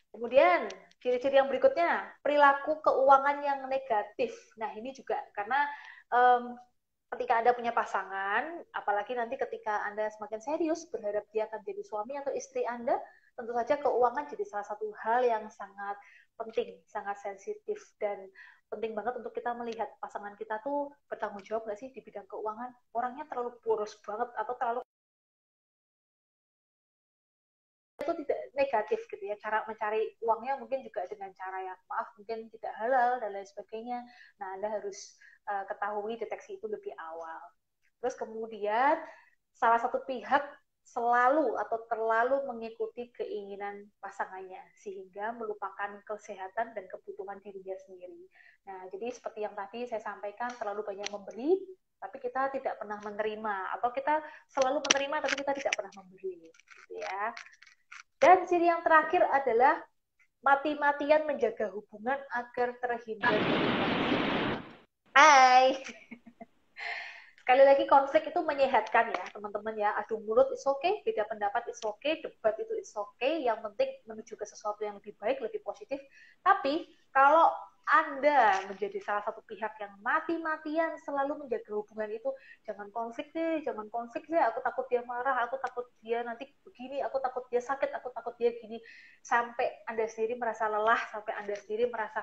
Kemudian, ciri-ciri yang berikutnya, perilaku keuangan yang negatif. Nah, ini juga karena ketika Anda punya pasangan, apalagi nanti ketika Anda semakin serius, berharap dia akan jadi suami atau istri Anda, tentu saja keuangan jadi salah satu hal yang sangat penting, sangat sensitif, dan penting banget untuk kita melihat pasangan kita tuh bertanggung jawab nggak sih di bidang keuangan. Orangnya terlalu boros banget atau terlalu itu tidak negatif gitu ya, cara mencari uangnya mungkin juga dengan cara yang maaf mungkin tidak halal dan lain sebagainya. Nah, Anda harus ketahui deteksi itu lebih awal. Terus kemudian salah satu pihak selalu atau terlalu mengikuti keinginan pasangannya sehingga melupakan kesehatan dan kebutuhan dirinya sendiri. Nah, jadi seperti yang tadi saya sampaikan, terlalu banyak memberi tapi kita tidak pernah menerima, atau kita selalu menerima tapi kita tidak pernah memberi gitu ya. Dan ciri yang terakhir adalah mati-matian menjaga hubungan agar terhindar dari konflik. Hai. Sekali lagi, konflik itu menyehatkan ya, teman-teman ya. Adu mulut is okay, beda pendapat is okay, debat itu is okay. Yang penting menuju ke sesuatu yang lebih baik, lebih positif. Tapi kalau Anda menjadi salah satu pihak yang mati-matian selalu menjaga hubungan itu, jangan konflik deh, aku takut dia marah, aku takut dia nanti begini, aku takut dia sakit, aku takut dia gini, sampai Anda sendiri merasa lelah, sampai Anda sendiri merasa,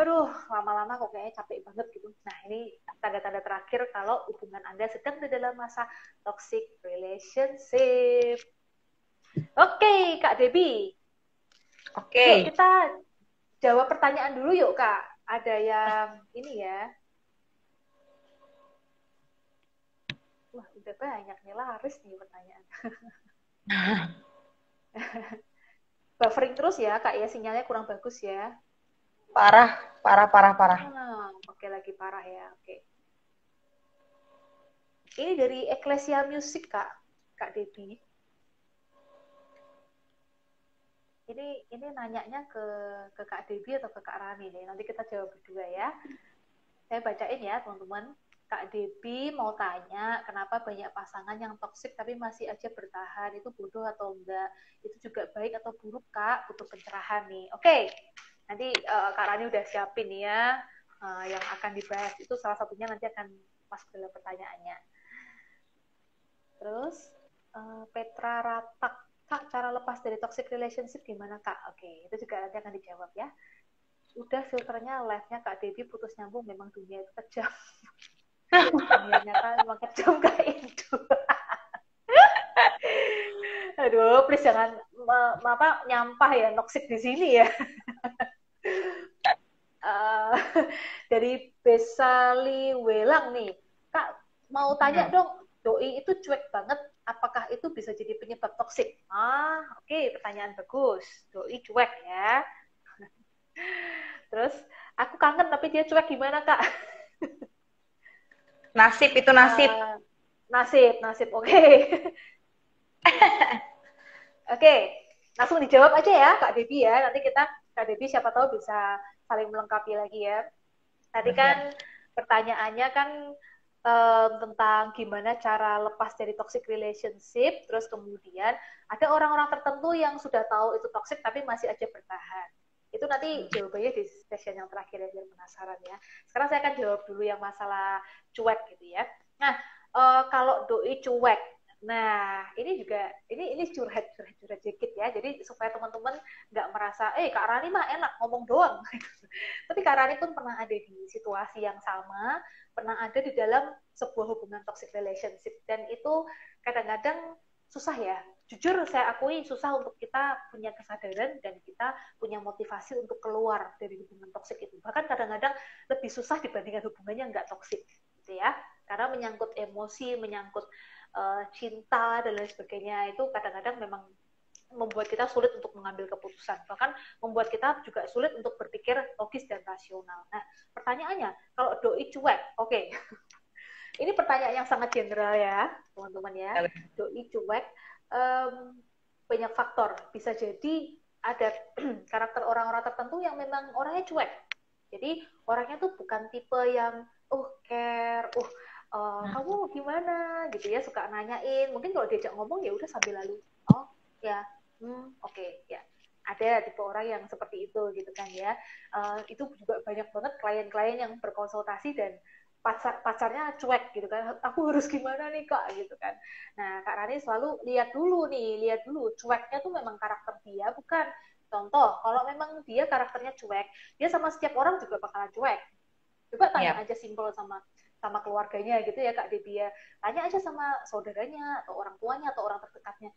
aduh, lama-lama kok kayaknya capek banget gitu. Nah, ini tanda-tanda terakhir kalau hubungan Anda sedang di dalam masa toxic relationship. Oke, Kak Debbie. Yuk kita jawab pertanyaan dulu yuk, Kak. Ada yang ini ya. Wah, udah banyak nih, laris nih pertanyaan. Buffering terus ya, Kak ya, sinyalnya kurang bagus ya. Parah. Oke, lagi parah ya, oke. Ini dari Ecclesia Music, Kak Debbie. Ini nanyanya ke Kak Debbie atau ke Kak Rani nih. Nanti kita jawab berdua ya. Saya bacain ya, teman-teman. Kak Debbie mau tanya, kenapa banyak pasangan yang toksik tapi masih aja bertahan? Itu bodoh atau enggak? Itu juga baik atau buruk, Kak? Butuh pencerahan nih. Oke, nanti Kak Rani udah siapin nih ya. Yang akan dibahas itu salah satunya nanti akan masuk dalam pertanyaannya. Terus, Petra Ratak, Kak, cara lepas dari toxic relationship gimana, Kak? Oke, itu juga nanti akan dijawab ya. Udah filternya live-nya Kak Debbie putus nyambung, memang dunia itu kejam. Dunia nyata memang kejam, Kak Indu. Aduh, please jangan nyampah ya, toxic di sini ya. Dari Besali Welang nih, Kak mau tanya dong, doi itu cuek banget, apakah itu bisa jadi penyebab toksik? Oke, pertanyaan bagus. Doi cuek ya. Terus, aku kangen tapi dia cuek, gimana, Kak? Nasib itu nasib. Nasib, oke. Oke, langsung dijawab aja ya, Kak Debbie ya. Nanti Kak Debbie siapa tahu bisa saling melengkapi lagi ya. Tadi kan pertanyaannya kan tentang gimana cara lepas dari toxic relationship, terus kemudian ada orang-orang tertentu yang sudah tahu itu toxic tapi masih aja bertahan. Itu nanti jawabannya di session yang terakhir ya, biar penasaran ya. Sekarang saya akan jawab dulu yang masalah cuek gitu ya. Nah, kalau doi cuek, nah ini juga ini curhat dikit ya. Jadi supaya teman-teman nggak merasa, Kak Rani mah enak ngomong doang. Tapi Kak Rani pun pernah ada di situasi yang sama, pernah ada di dalam sebuah hubungan toxic relationship, dan itu kadang-kadang susah ya. Jujur saya akui susah untuk kita punya kesadaran dan kita punya motivasi untuk keluar dari hubungan toksik itu. Bahkan kadang-kadang lebih susah dibandingkan hubungannya nggak toksik, gitu ya. Karena menyangkut emosi, menyangkut cinta dan lain sebagainya, itu kadang-kadang memang membuat kita sulit untuk mengambil keputusan. Bahkan membuat kita juga sulit untuk berpikir logis dan rasional. Nah, pertanyaannya, kalau doi cuek, oke. Ini pertanyaan yang sangat general ya, teman-teman ya. Doi cuek, banyak faktor. Bisa jadi ada karakter orang-orang tertentu yang memang orangnya cuek. Jadi orangnya tuh bukan tipe yang care, kamu gimana gitu ya, suka nanyain. Mungkin kalau diajak ngomong ya udah sambil lalu, oh ya, oke, ya. Ada tipe orang yang seperti itu gitu kan ya. Itu juga banyak banget klien-klien yang berkonsultasi dan pacarnya cuek gitu kan, aku harus gimana nih kak gitu kan. Nah kak Rani selalu lihat dulu cueknya tuh memang karakter dia bukan. Contoh kalau memang dia karakternya cuek, dia sama setiap orang juga bakalan cuek. Coba tanya Yap. aja simpel sama keluarganya gitu ya Kak Debbie ya. Tanya aja sama saudaranya atau orang tuanya atau orang terdekatnya.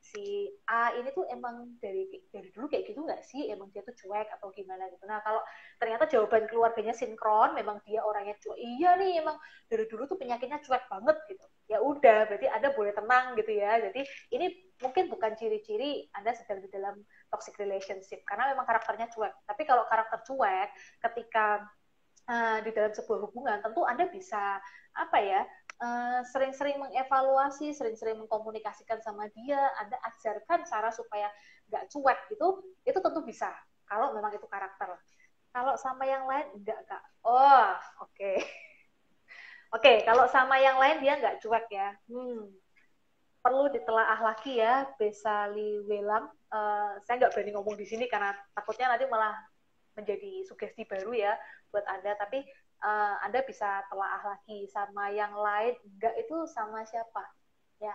Si A ini tuh emang dari dulu kayak gitu nggak sih? Emang dia tuh cuek atau gimana gitu. Nah kalau ternyata jawaban keluarganya sinkron, memang dia orangnya cuek. Iya nih emang dari dulu tuh penyakitnya cuek banget gitu. Ya udah, berarti Anda boleh tenang gitu ya. Jadi ini mungkin bukan ciri-ciri Anda sedang di dalam toxic relationship karena memang karakternya cuek. Tapi kalau karakter cuek ketika di dalam sebuah hubungan, tentu Anda bisa apa ya, sering-sering mengevaluasi, sering-sering mengkomunikasikan sama dia, Anda ajarkan cara supaya nggak cuek gitu, itu tentu bisa. Kalau memang itu karakter. Kalau sama yang lain enggak kak. Oh, oke. Okay. Oke, okay, kalau sama yang lain dia nggak cuek ya. Perlu ditelaah lagi ya, Besali Welam. Saya nggak berani ngomong di sini karena takutnya nanti malah menjadi sugesti baru ya buat Anda. Tapi Anda bisa telaah lagi sama yang lain. Enggak itu sama siapa? Ya,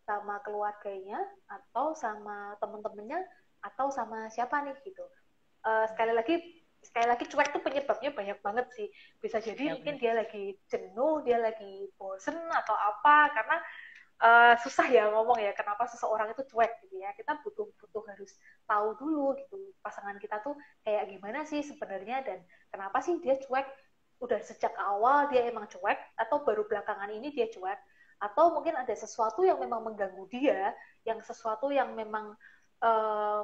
sama keluarganya atau sama teman-temannya atau sama siapa nih gitu. Sekali lagi cuek tuh penyebabnya banyak banget sih. Bisa jadi Ya, mungkin benar. dia lagi jenuh, dia lagi bosen atau apa, karena susah ya ngomong ya kenapa seseorang itu cuek gitu ya. Kita butuh harus tahu dulu gitu pasangan kita tuh kayak gimana sih sebenarnya dan kenapa sih dia cuek. Udah sejak awal dia emang cuek atau baru belakangan ini dia cuek, atau mungkin ada sesuatu yang memang mengganggu dia, yang sesuatu yang memang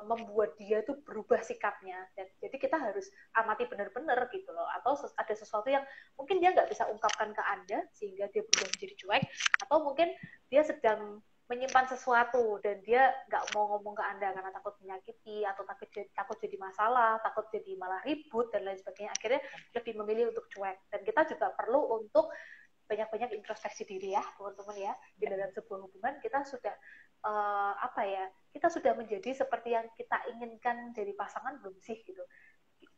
membuat dia tuh berubah sikapnya. Dan jadi kita harus amati benar-benar gitu loh. Atau ada sesuatu yang mungkin dia nggak bisa ungkapkan ke Anda sehingga dia berubah menjadi cuek, atau mungkin dia sedang menyimpan sesuatu dan dia nggak mau ngomong ke Anda karena takut menyakiti atau takut jadi masalah, takut jadi malah ribut dan lain sebagainya. Akhirnya lebih memilih untuk cuek. Dan kita juga perlu untuk banyak-banyak introspeksi diri ya teman-teman ya. Di dalam sebuah hubungan kita sudah kita sudah menjadi seperti yang kita inginkan dari pasangan belum sih gitu.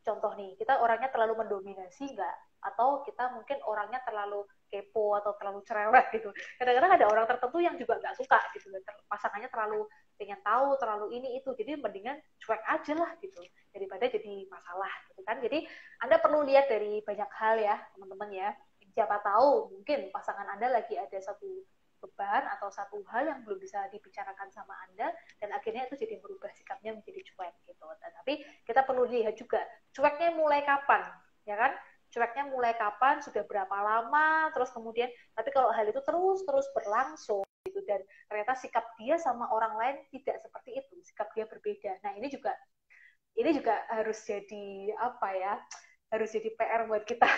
Contoh nih, kita orangnya terlalu mendominasi nggak? Atau kita mungkin orangnya terlalu kepo atau terlalu cerewet gitu. Kadang-kadang ada orang tertentu yang juga nggak suka gitu, pasangannya terlalu pengen tahu, terlalu ini itu, jadi mendingan cuek aja lah gitu, daripada jadi masalah gitu kan. Jadi Anda perlu lihat dari banyak hal ya teman-teman ya. Siapa tahu mungkin pasangan Anda lagi ada satu beban atau satu hal yang belum bisa dibicarakan sama Anda dan akhirnya itu jadi merubah sikapnya menjadi cuek gitu. Tapi kita perlu lihat juga cueknya mulai kapan, ya kan? Cueknya mulai kapan, sudah berapa lama, terus kemudian tapi kalau hal itu terus berlangsung gitu dan ternyata sikap dia sama orang lain tidak seperti itu, sikap dia berbeda. Nah, ini juga harus jadi apa ya? Harus jadi PR buat kita.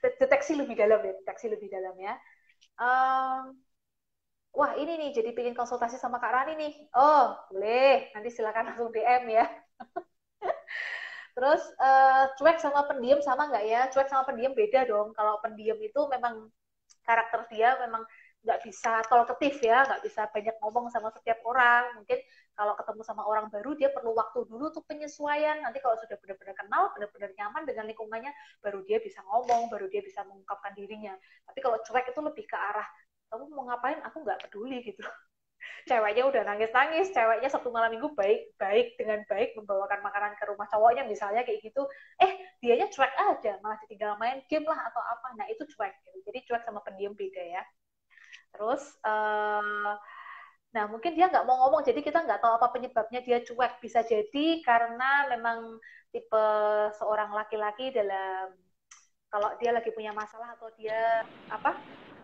Deteksi lebih dalam ya, deteksi lebih dalam ya. Wah ini nih jadi pengen konsultasi sama Kak Rani nih. Oh boleh, nanti silakan langsung DM ya. Terus cuek sama pendiam sama nggak ya? Cuek sama pendiam beda dong. Kalau pendiam itu memang karakter dia memang nggak bisa talkative ya, nggak bisa banyak ngomong sama setiap orang. Mungkin kalau ketemu sama orang baru dia perlu waktu dulu untuk penyesuaian. Nanti kalau sudah benar-benar kenal, benar-benar nyaman dengan lingkungannya, baru dia bisa ngomong, baru dia bisa mengungkapkan dirinya. Tapi kalau cuek itu lebih ke arah kamu mau ngapain? Aku nggak peduli gitu. Ceweknya udah nangis-nangis, ceweknya Sabtu malam minggu baik dengan baik membawakan makanan ke rumah cowoknya misalnya kayak gitu, dianya cuek aja, malah ditinggal main game lah atau apa. Nah itu cuek gitu. Jadi cuek sama pendiam beda ya. Terus nah mungkin dia nggak mau ngomong, jadi kita nggak tahu apa penyebabnya dia cuek. Bisa jadi karena memang tipe seorang laki-laki dalam kalau dia lagi punya masalah atau dia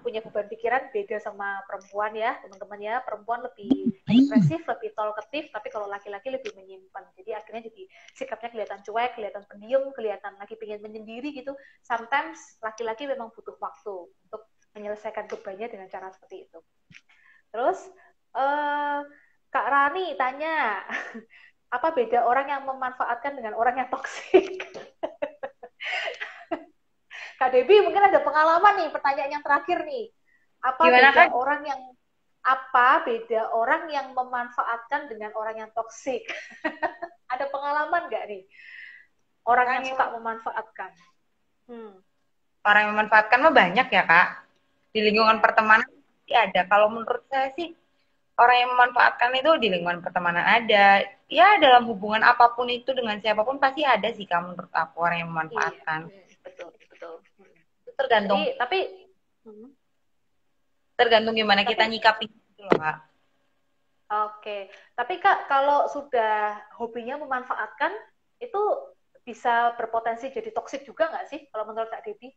punya beban pikiran beda sama perempuan ya teman-teman ya. Perempuan lebih ekspresif, lebih talkative, tapi kalau laki-laki lebih menyimpan. Jadi akhirnya jadi sikapnya kelihatan cuek, kelihatan pendiam, kelihatan lagi pengen menyendiri gitu. Sometimes laki-laki memang butuh waktu untuk menyelesaikan bebannya dengan cara seperti itu. Terus Kak Rani tanya, apa beda orang yang memanfaatkan dengan orang yang toksik? Kak Debbie mungkin ada pengalaman nih, pertanyaan yang terakhir nih. Apa Gimana beda Kak? orang yang apa beda orang yang memanfaatkan dengan orang yang toksik? Ada pengalaman nggak nih? Orang Orang yang yang suka memanfaatkan. Hmm, orang yang memanfaatkan mah banyak ya Kak. Di lingkungan iya, pertemanan pasti ada. Kalau menurut saya sih orang yang memanfaatkan itu di lingkungan pertemanan ada. Ya dalam hubungan apapun itu dengan siapapun pasti ada sih Kak menurut aku orang yang iya, memanfaatkan. betul, betul. Itu Jadi, tergantung tapi, hmm, tergantung gimana kita tapi, nyikapi gitu loh Kak. oke. Tapi Kak, kalau sudah hobinya memanfaatkan, itu bisa berpotensi jadi toksik juga nggak sih? Kalau menurut Kak Debbie?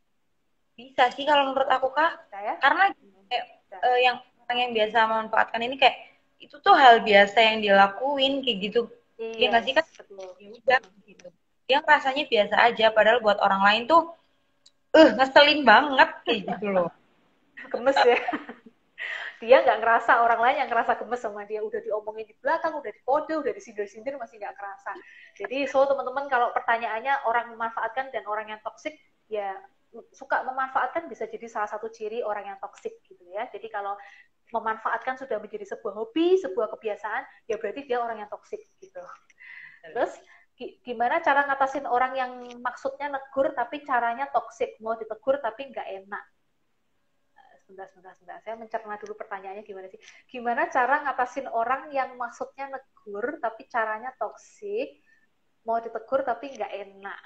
Bisa sih kalau menurut aku Kak. Bisa ya? Karena Hmm, kayak, bisa. yang orang yang biasa memanfaatkan ini kayak itu tuh hal biasa yang dilakuin kayak gitu. Ya nggak Yes, sih kan? betul. Ya udah gitu. Dia rasanya biasa aja padahal buat orang lain tuh ngeselin banget kayak gitu loh. Gemes ya. Dia nggak ngerasa, orang lain yang ngerasa gemes sama dia. Udah diomongin di belakang, udah dikode, udah disindir-sindir, masih nggak kerasa. Jadi, so teman-teman kalau pertanyaannya orang memanfaatkan dan orang yang toksik, ya suka memanfaatkan bisa jadi salah satu ciri orang yang toksik gitu ya. Jadi kalau memanfaatkan sudah menjadi sebuah hobi, sebuah kebiasaan, ya berarti dia orang yang toksik gitu. Terus gimana cara ngatasin orang yang maksudnya negur tapi caranya toksik, mau ditegur tapi nggak enak? Sebentar. Saya mencerna dulu pertanyaannya gimana sih. Gimana cara ngatasin orang yang maksudnya negur tapi caranya toksik, mau ditegur tapi nggak enak?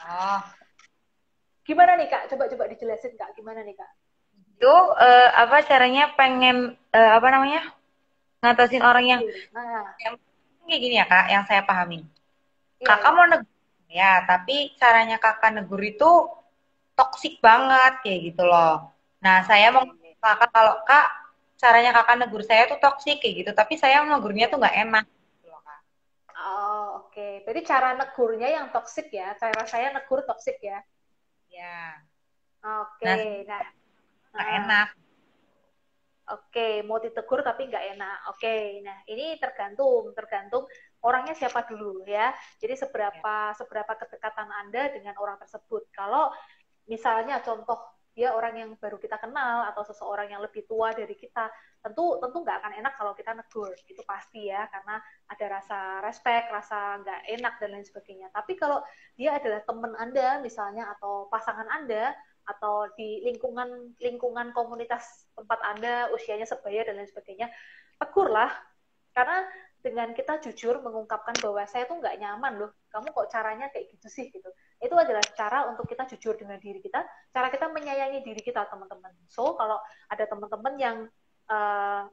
Oh, Gimana nih Kak? Coba-coba dijelasin Kak. Gimana nih Kak? itu apa caranya pengen apa namanya? Ngatasin orang yang Negur. Nah, yang kayak gini ya Kak, yang saya pahami. iya Kakak ya. mau negur ya, tapi caranya Kakak negur itu toksik banget kayak gitu loh. Nah, saya mau Oke. Kakak kalau Kak caranya Kakak negur saya tuh toksik kayak gitu, tapi saya negurnya tuh Iya. nggak enak gitu loh Kak. Oh, oke. Berarti cara negurnya yang toksik ya. Cara saya negur toksik ya. Ya. Oke. Nah, Nah, nggak ah, enak. oke, mau ditegur tapi nggak enak. Oke, nah ini tergantung orangnya siapa dulu ya. Jadi Ya. seberapa seberapa kedekatan Anda dengan orang tersebut. Kalau misalnya contoh dia orang yang baru kita kenal atau seseorang yang lebih tua dari kita, tentu tentu nggak akan enak kalau kita negur, itu pasti ya, karena ada rasa respect, rasa nggak enak dan lain sebagainya. Tapi kalau dia adalah teman Anda misalnya atau pasangan Anda atau di lingkungan lingkungan komunitas tempat Anda usianya sebaya dan lain sebagainya, tegurlah. Karena dengan kita jujur mengungkapkan bahwa saya tuh nggak nyaman loh, kamu kok caranya kayak gitu sih gitu. Itu adalah cara untuk kita jujur dengan diri kita, cara kita menyayangi diri kita teman-teman. So kalau ada teman-teman yang uh,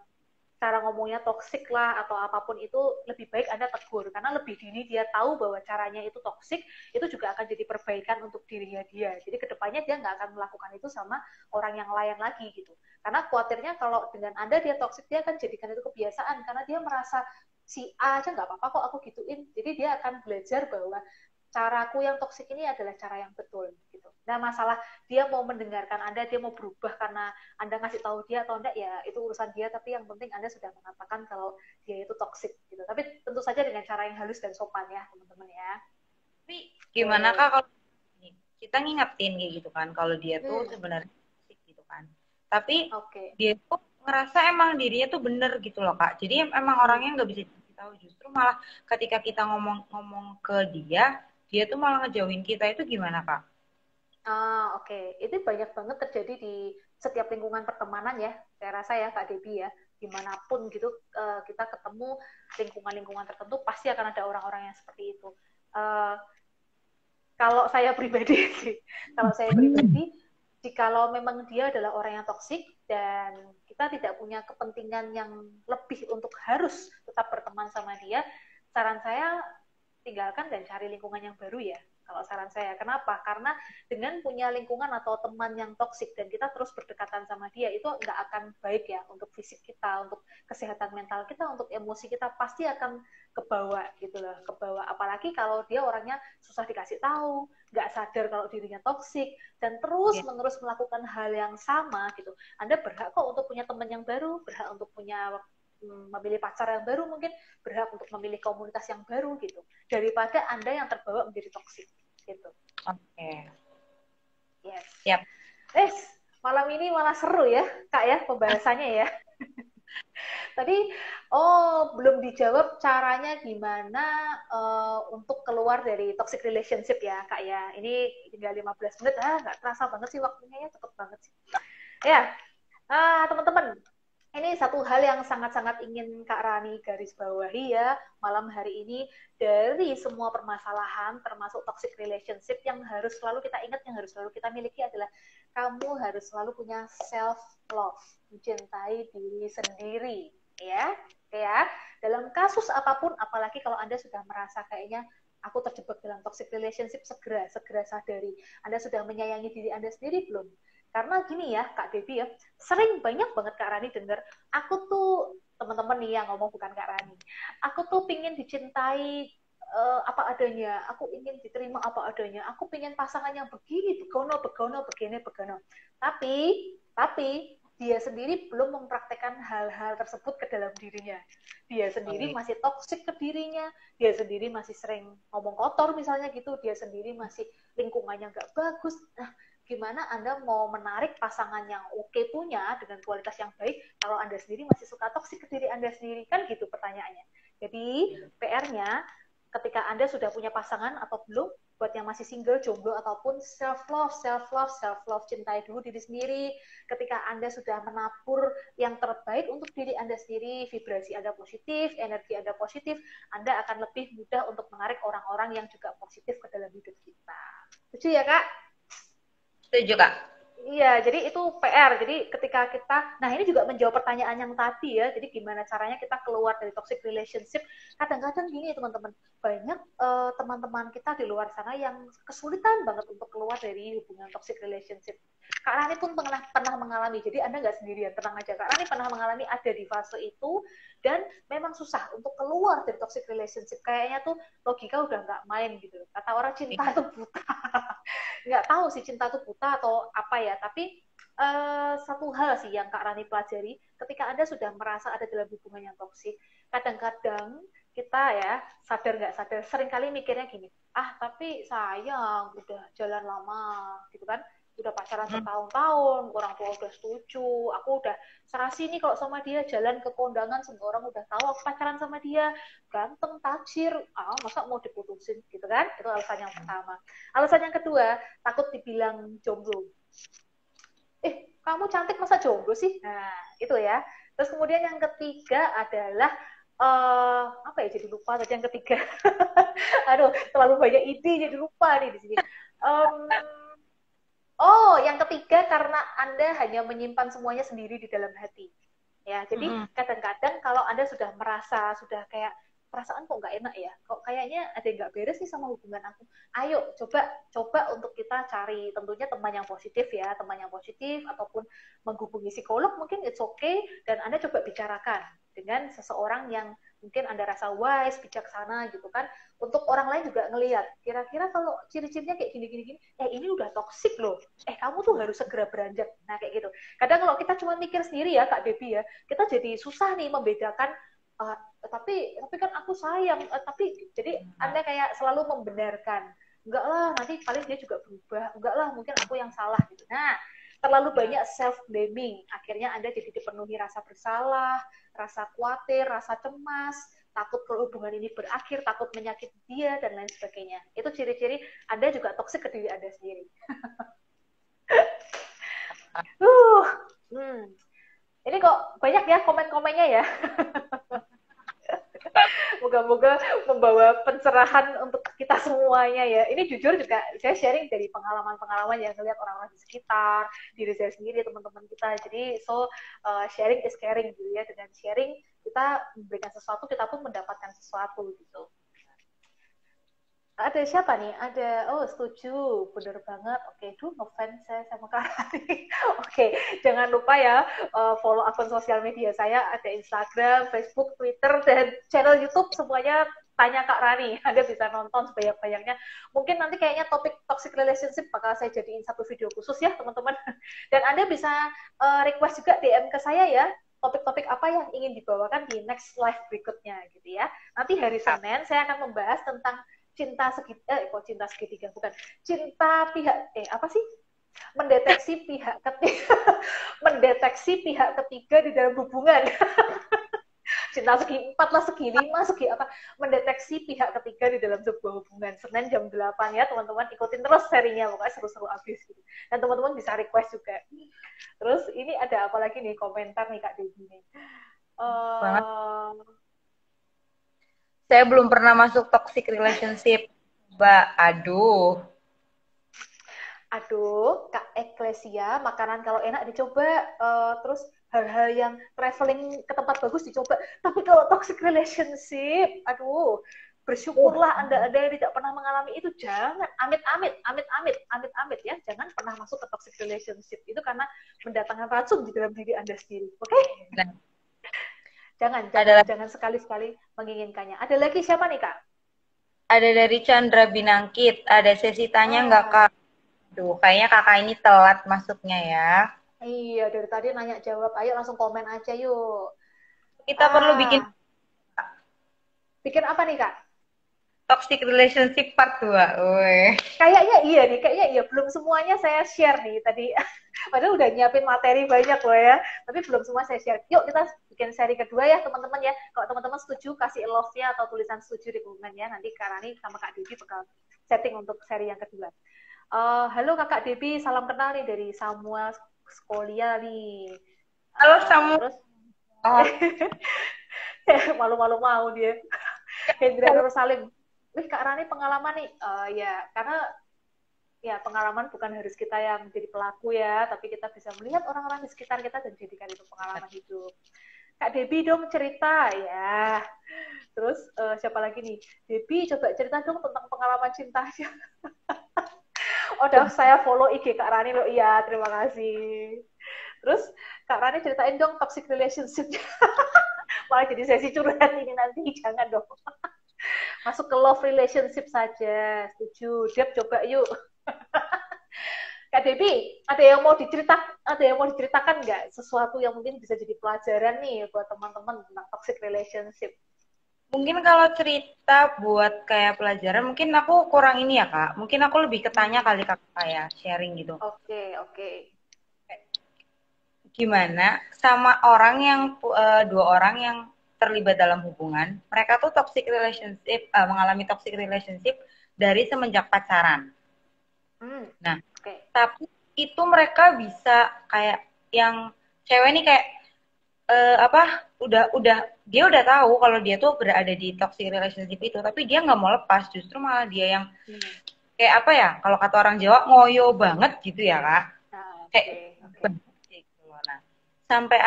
cara ngomongnya toksik lah atau apapun itu, lebih baik Anda tegur karena lebih dini dia tahu bahwa caranya itu toksik, itu juga akan jadi perbaikan untuk dirinya dia. Jadi kedepannya dia nggak akan melakukan itu sama orang yang lain lagi gitu. Karena khawatirnya kalau dengan Anda dia toksik, dia akan jadikan itu kebiasaan karena dia merasa si A aja nggak apa-apa kok aku gituin. Jadi dia akan belajar bahwa caraku yang toksik ini adalah cara yang betul gitu. Nah masalah dia mau mendengarkan Anda, dia mau berubah karena Anda ngasih tahu dia atau enggak, ya itu urusan dia, tapi yang penting Anda sudah mengatakan kalau dia itu toksik gitu. Tapi tentu saja dengan cara yang halus dan sopan ya teman-teman ya. Tapi gimana Kak Oke. kalau kita ngingetin kayak gitu kan, kalau dia tuh Hmm, sebenarnya toksik gitu kan. Tapi oke. dia tuh ngerasa emang dirinya tuh bener gitu loh Kak. Jadi emang Hmm. orangnya nggak bisa tahu, justru malah ketika kita ngomong-ngomong ke dia, dia tuh malah ngejauhin kita itu gimana Kak? Ah, oke. Itu banyak banget terjadi di setiap lingkungan pertemanan ya. Saya rasa ya Kak Debi ya. Dimanapun gitu kita ketemu lingkungan-lingkungan tertentu pasti akan ada orang-orang yang seperti itu. Eh, kalau saya pribadi sih, kalau saya pribadi, jikalau memang dia adalah orang yang toksik dan kita tidak punya kepentingan yang lebih untuk harus tetap berteman sama dia, saran saya tinggalkan dan cari lingkungan yang baru ya. Kalau saran saya, kenapa? Karena dengan punya lingkungan atau teman yang toksik dan kita terus berdekatan sama dia, itu nggak akan baik ya untuk fisik kita, untuk kesehatan mental kita, untuk emosi kita, pasti akan kebawa gitu loh, kebawa. Apalagi kalau dia orangnya susah dikasih tahu, nggak sadar kalau dirinya toksik, dan terus Ya. menerus melakukan hal yang sama gitu. Anda berhak kok untuk punya teman yang baru, berhak untuk punya memilih pacar yang baru, mungkin berhak untuk memilih komunitas yang baru gitu, daripada Anda yang terbawa menjadi toksik gitu. Oke. Yes. Yap. Malam ini malah seru ya, Kak ya, pembahasannya ya. Tadi, belum dijawab caranya gimana untuk keluar dari toxic relationship ya, Kak ya. Ini tinggal 15 menit, nggak terasa banget sih waktunya ya, cepet banget sih. Ya, teman-teman, ini satu hal yang sangat-sangat ingin Kak Rani garis bawahi ya malam hari ini. Dari semua permasalahan termasuk toxic relationship, yang harus selalu kita ingat, yang harus selalu kita miliki adalah kamu harus selalu punya self love, mencintai diri sendiri ya. Ya, dalam kasus apapun, apalagi kalau Anda sudah merasa kayaknya aku terjebak dalam toxic relationship, segera sadari. Anda sudah menyayangi diri Anda sendiri belum? Karena gini ya, Kak Devi ya, sering banyak banget Kak Rani dengar, aku tuh, teman-teman nih yang ngomong bukan Kak Rani, aku tuh pingin dicintai apa adanya, aku ingin diterima apa adanya, aku pingin pasangan yang begini, begono, begini, begono. Tapi dia sendiri belum mempraktekkan hal-hal tersebut ke dalam dirinya. Dia sendiri masih toksik ke dirinya, dia sendiri masih sering ngomong kotor misalnya gitu, dia sendiri masih lingkungannya nggak bagus. Nah, gimana Anda mau menarik pasangan yang oke punya dengan kualitas yang baik kalau Anda sendiri masih suka toksik ke diri Anda sendiri? Kan gitu pertanyaannya. Jadi PR-nya ketika Anda sudah punya pasangan atau belum, buat yang masih single, jomblo, ataupun self-love, cintai dulu diri sendiri. Ketika Anda sudah menabur yang terbaik untuk diri Anda sendiri, vibrasi Anda positif, energi Anda positif, Anda akan lebih mudah untuk menarik orang-orang yang juga positif ke dalam hidup kita. Setuju ya, Kak? Setuju, Kak. Iya, jadi itu PR. Jadi ketika kita, nah ini juga menjawab pertanyaan yang tadi ya. Jadi gimana caranya kita keluar dari toxic relationship? Kadang-kadang gini teman-teman, banyak teman-teman kita di luar sana yang kesulitan banget untuk keluar dari hubungan toxic relationship. Kak Rani pun pernah mengalami. Jadi Anda nggak sendirian, tenang aja. Kak Rani pernah mengalami, ada di fase itu, dan memang susah untuk keluar dari toxic relationship. Kayaknya tuh logika udah nggak main gitu. Kata orang cinta itu buta. Nggak tahu sih cinta itu buta atau apa ya, tapi satu hal sih yang Kak Rani pelajari, ketika Anda sudah merasa ada dalam hubungan yang toksik, kadang-kadang kita ya, sadar nggak sadar, seringkali mikirnya gini, tapi sayang, udah jalan lama, gitu kan, udah pacaran bertahun-tahun, orang tua udah setuju, aku udah serasi nih kalau sama dia, jalan ke kondangan, semua orang udah tahu aku pacaran sama dia, ganteng, tajir, masa mau diputusin, gitu kan, itu alasan yang pertama. Alasan yang kedua, takut dibilang jomblo. Kamu cantik masa jomblo sih? Nah, itu ya. Terus kemudian yang ketiga adalah apa ya, jadi lupa tadi yang ketiga. Aduh, terlalu banyak ide jadi lupa nih di sini. Yang ketiga karena Anda hanya menyimpan semuanya sendiri di dalam hati. Ya, jadi kadang-kadang kalau Anda sudah merasa, sudah kayak perasaan kok nggak enak ya, kok kayaknya ada yang nggak beres nih sama hubungan aku. Ayo coba untuk kita cari tentunya teman yang positif ya, teman yang positif ataupun menghubungi psikolog mungkin it's okay, dan Anda coba bicarakan dengan seseorang yang mungkin Anda rasa wise, bijaksana gitu kan, untuk orang lain juga ngelihat kira-kira kalau ciri-cirinya kayak gini-gini, ini udah toksik loh, kamu tuh harus segera beranjak. Nah kayak gitu. Kadang kalau kita cuma mikir sendiri ya Kak Debbie ya, kita jadi susah nih membedakan tapi kan aku sayang, tapi jadi Anda kayak selalu membenarkan, enggak lah nanti paling dia juga berubah, enggak lah mungkin aku yang salah gitu. Nah, terlalu banyak self blaming, akhirnya Anda jadi dipenuhi rasa bersalah, rasa khawatir, rasa cemas, takut kalau hubungan ini berakhir, takut menyakiti dia dan lain sebagainya. Itu ciri-ciri Anda juga toksik ke diri Anda sendiri. Ini kok banyak ya komen-komennya ya. Moga-moga membawa pencerahan untuk kita semuanya ya. Ini jujur juga saya sharing dari pengalaman-pengalaman yang ngeliat orang-orang di sekitar, diri saya sendiri, teman-teman kita. Jadi sharing is caring gitu ya. Dengan sharing kita memberikan sesuatu, kita pun mendapatkan sesuatu gitu. Ada siapa nih? Ada, setuju, bener banget. Oke, ngefans saya sama Kak Rani. Oke, jangan lupa ya follow akun sosial media saya, ada Instagram, Facebook, Twitter, dan channel YouTube, semuanya tanya Kak Rani. Anda bisa nonton sebanyak-banyaknya. Mungkin nanti kayaknya topik toxic relationship bakal saya jadiin satu video khusus ya, teman-teman. Dan Anda bisa request juga DM ke saya ya, topik-topik apa yang ingin dibawakan di next live berikutnya gitu ya. Nanti hari Senin saya akan membahas tentang cinta segitiga bukan, cinta pihak apa sih, mendeteksi pihak ketiga, mendeteksi pihak ketiga di dalam hubungan. Cinta segi 4 lah, segi 5, segi apa, mendeteksi pihak ketiga di dalam sebuah hubungan. Senin jam 8 ya, teman-teman ikutin terus serinya, pokoknya seru-seru abis gitu. Dan teman-teman bisa request juga. Terus ini ada apa lagi nih komentar nih Kak Debbie nih. Banget. Saya belum pernah masuk toxic relationship. Mbak, aduh. Aduh, Kak Eklesia, makanan kalau enak dicoba, terus hal-hal yang traveling ke tempat bagus dicoba. Tapi kalau toxic relationship, aduh, bersyukurlah Anda yang tidak pernah mengalami itu. Jangan, amit-amit ya. Jangan pernah masuk ke toxic relationship. Itu karena mendatangkan racun di dalam diri Anda sendiri. Oke? Okay? Nah. Jangan sekali-sekali menginginkannya. Ada lagi siapa nih, Kak? Ada dari Chandra Binangkit. Ada sesi tanya nggak, Kak? Duh, kayaknya kakak ini telat masuknya ya. Iya, dari tadi nanya jawab. Ayo langsung komen aja yuk. Kita perlu bikin... Bikin apa nih, Kak? Toxic relationship part 2. Kayaknya iya nih, kayaknya iya. Belum semuanya saya share nih tadi. Padahal udah nyiapin materi banyak loh ya. Tapi belum semua saya share. Yuk kita bikin seri kedua ya teman-teman ya. Kalau teman-teman setuju, kasih love-nya atau tulisan setuju di komen ya. Nanti Kak Rani sama Kak Debbie bakal setting untuk seri yang kedua. Halo Kakak Debbie, salam kenal nih dari Samuel Skolia nih. Halo Samuel. Terus malu-malu mau dia. Hendra Nur Salim. Wih Kak Rani pengalaman nih. Ya karena ya pengalaman bukan harus kita yang jadi pelaku ya, tapi kita bisa melihat orang-orang di sekitar kita dan jadikan itu pengalaman hidup. Kak Debbie dong cerita ya. Terus siapa lagi nih? Debbie coba cerita dong tentang pengalaman cintanya. Udah saya follow IG Kak Rani loh. Iya, terima kasih. Terus Kak Rani ceritain dong toxic relationship. Malah jadi sesi curhat ini nanti, jangan dong. Masuk ke love relationship saja. Setuju. Dep coba yuk. Kak Debbie, ada yang mau diceritakan nggak? Sesuatu yang mungkin bisa jadi pelajaran nih buat teman-teman tentang toxic relationship. Mungkin kalau cerita buat kayak pelajaran, mungkin aku kurang ini ya Kak. Mungkin aku lebih ketanya kali Kakak ya, sharing gitu. Oke. Gimana sama orang yang, dua orang yang terlibat dalam hubungan, mereka tuh toxic relationship, mengalami toxic relationship dari semenjak pacaran. Nah, tapi itu mereka bisa kayak yang cewek nih kayak dia udah tahu kalau dia tuh berada di toxic relationship itu, tapi dia nggak mau lepas, justru malah dia yang kayak apa ya, kalau kata orang Jawa ngoyo banget gitu ya Kak. Nah, sampai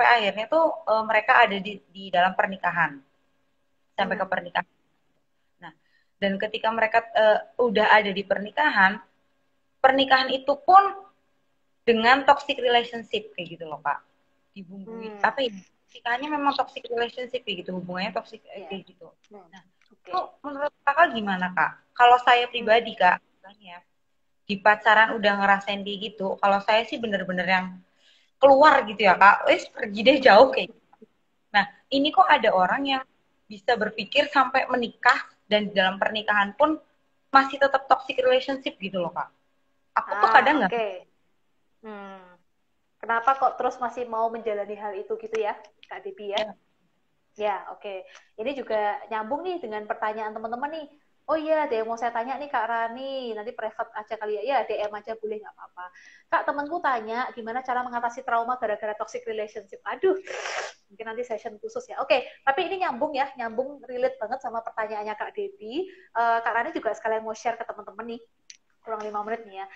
akhirnya tuh mereka ada di dalam pernikahan, sampai ke pernikahan. Nah, dan ketika mereka udah ada di pernikahan itu pun dengan toxic relationship kayak gitu loh Kak. Dibumbui apa ya, pernikahannya memang toxic relationship kayak gitu, hubungannya toxic kayak gitu. Nah, itu menurut Kakak gimana Kak? Kalau saya pribadi Kak, ya, di pacaran udah ngerasain kayak gitu, kalau saya sih bener-bener yang keluar gitu ya Kak, pergi deh jauh kayak gitu. Nah, ini kok ada orang yang bisa berpikir sampai menikah dan di dalam pernikahan pun masih tetap toxic relationship gitu loh Kak. Aku tuh kadang nggak. Kenapa kok terus masih mau menjalani hal itu gitu ya, Kak Debbie ya? Ya, oke. Ini juga nyambung nih dengan pertanyaan teman-teman nih. Oh iya, ada yang mau saya tanya nih Kak Rani. Nanti private aja kali ya. Ya, DM aja boleh, nggak apa-apa. Kak, temanku tanya gimana cara mengatasi trauma gara-gara toxic relationship. Aduh, mungkin nanti session khusus ya. Oke, tapi ini nyambung ya. Nyambung relate banget sama pertanyaannya Kak Debbie. Kak Rani juga sekalian mau share ke teman-teman nih. Kurang 5 menit nih ya.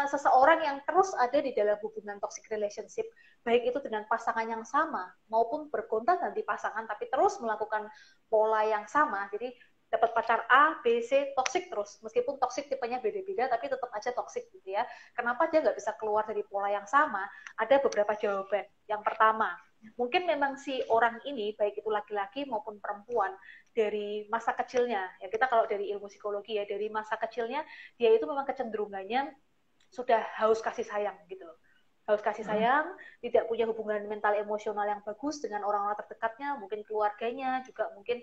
Seseorang yang terus ada di dalam hubungan toxic relationship, baik itu dengan pasangan yang sama maupun bergonta-ganti pasangan tapi terus melakukan pola yang sama. Jadi dapat pacar A, B, C, toxic terus. Meskipun toxic tipenya beda-beda tapi tetap aja toxic gitu ya. Kenapa dia nggak bisa keluar dari pola yang sama? Ada beberapa jawaban. Yang pertama, mungkin memang si orang ini, baik itu laki-laki maupun perempuan, dari masa kecilnya, ya kita kalau dari ilmu psikologi ya, dari masa kecilnya dia itu memang kecenderungannya sudah haus kasih sayang gitu loh. Harus kasih sayang, tidak punya hubungan mental emosional yang bagus dengan orang-orang terdekatnya, mungkin keluarganya, juga mungkin